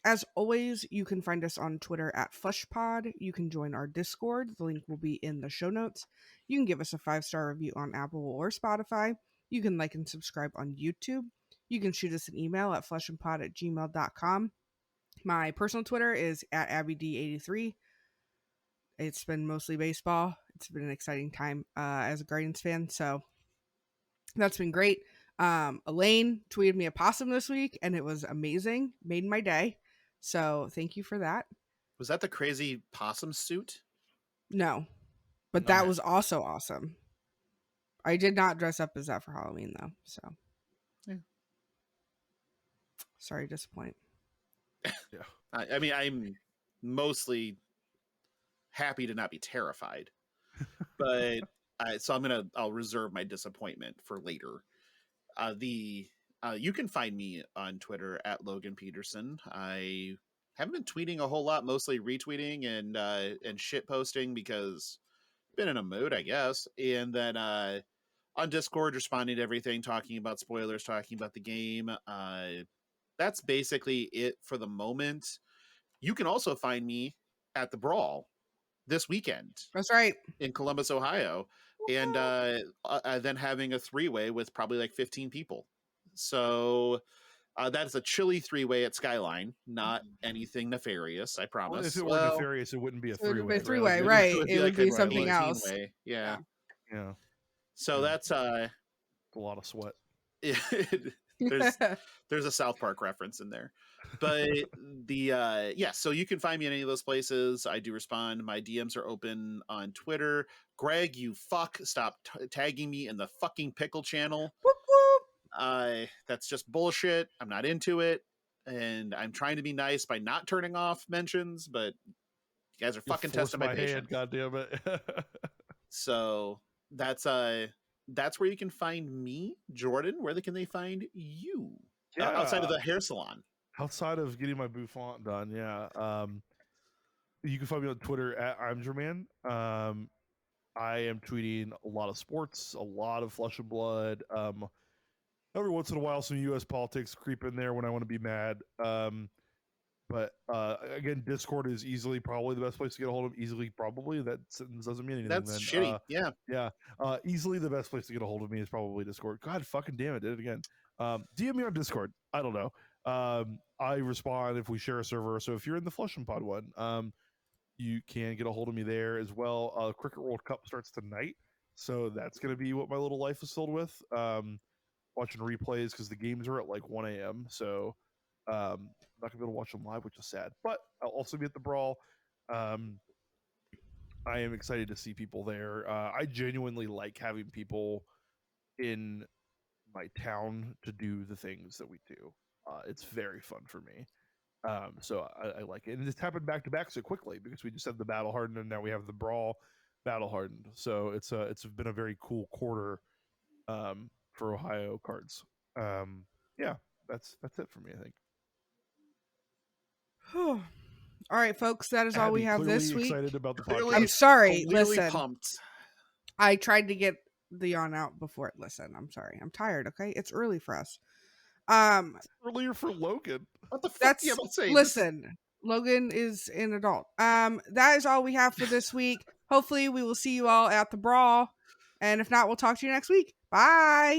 As always, you can find us on Twitter at FlushPod. You can join our Discord. The link will be in the show notes. You can give us a 5-star review on Apple or Spotify. You can like and subscribe on YouTube. You can shoot us an email at flushandpod@gmail.com. My personal Twitter is at AbbyD83. It's been mostly baseball. It's been an exciting time as a Guardians fan, so that's been great. Elaine tweeted me a possum this week, and it was amazing. Made my day. So thank you for that. Was that the crazy possum suit? No, but that was also awesome. I did not dress up as that for Halloween, though. So, sorry to disappoint. Yeah, I mean, I'm mostly happy to not be terrified, but so I'll reserve my disappointment for later. You can find me on Twitter at Logan Peterson. I haven't been tweeting a whole lot, mostly retweeting and shit posting because I've been in a mood, I guess. And then on Discord, responding to everything, talking about spoilers, talking about the game. that's basically it for the moment. You can also find me at the Brawl this weekend That's right. in Columbus, Ohio, and then having a 3-way with probably like 15 people. So that is a chilly 3-way at Skyline, not anything nefarious, I Well, promise. if it were nefarious, it wouldn't be a So it'd be three-way. a three-way, It right? would be It would like be a something 18 else. way. Yeah. Yeah, So Yeah. that's a lot of sweat. there's a South Park reference in there. But the so you can find me in any of those places. I do respond. My DMs are open on Twitter. Greg, you fuck, stop tagging me in the fucking pickle channel. Whoop, whoop. That's just bullshit. I'm not into it. And I'm trying to be nice by not turning off mentions, but you guys are fucking testing my patience. God damn it. So that's where you can find me, Jordan. Where can they find you? Outside of the hair salon. Outside of getting my bouffant done, yeah. You can find me on Twitter at I'mJerman. I am tweeting a lot of sports, a lot of Flesh and Blood. Every once in a while, some U.S. politics creep in there when I want to be mad. But again, Discord is easily probably the best place to get a hold of. Easily, probably. That sentence doesn't mean anything. That's shitty. Yeah. Easily the best place to get a hold of me is probably Discord. God fucking damn it, did it again. DM me on Discord. I don't know. I respond if we share a server. So if you're in the Flesh and Pod one, you can get a hold of me there as well. Cricket World Cup starts tonight, so that's going to be what my little life is filled with. Watching replays because the games are at like 1 a.m. So I'm not gonna be able to watch them live, which is sad. But I'll also be at the Brawl. I am excited to see people there. I genuinely like having people in my town to do the things that we do. It's very fun for me. So I like it. And it's happened back to back so quickly because we just had the Battle Hardened and now we have the Brawl Battle Hardened. So it's been a very cool quarter for Ohio cards. Yeah, that's it for me, I think. All right, folks, that is all we have this week. Excited about the podcast. I'm sorry. Listen, pumped. I tried to get the yawn out before it. Listen, I'm sorry. I'm tired. Okay, it's early for us. It's earlier for Logan. What the fuck? That's Yeah, let's say, listen. Logan is an adult. That is all we have for this week. Hopefully, we will see you all at the Brawl, and if not, we'll talk to you next week. Bye.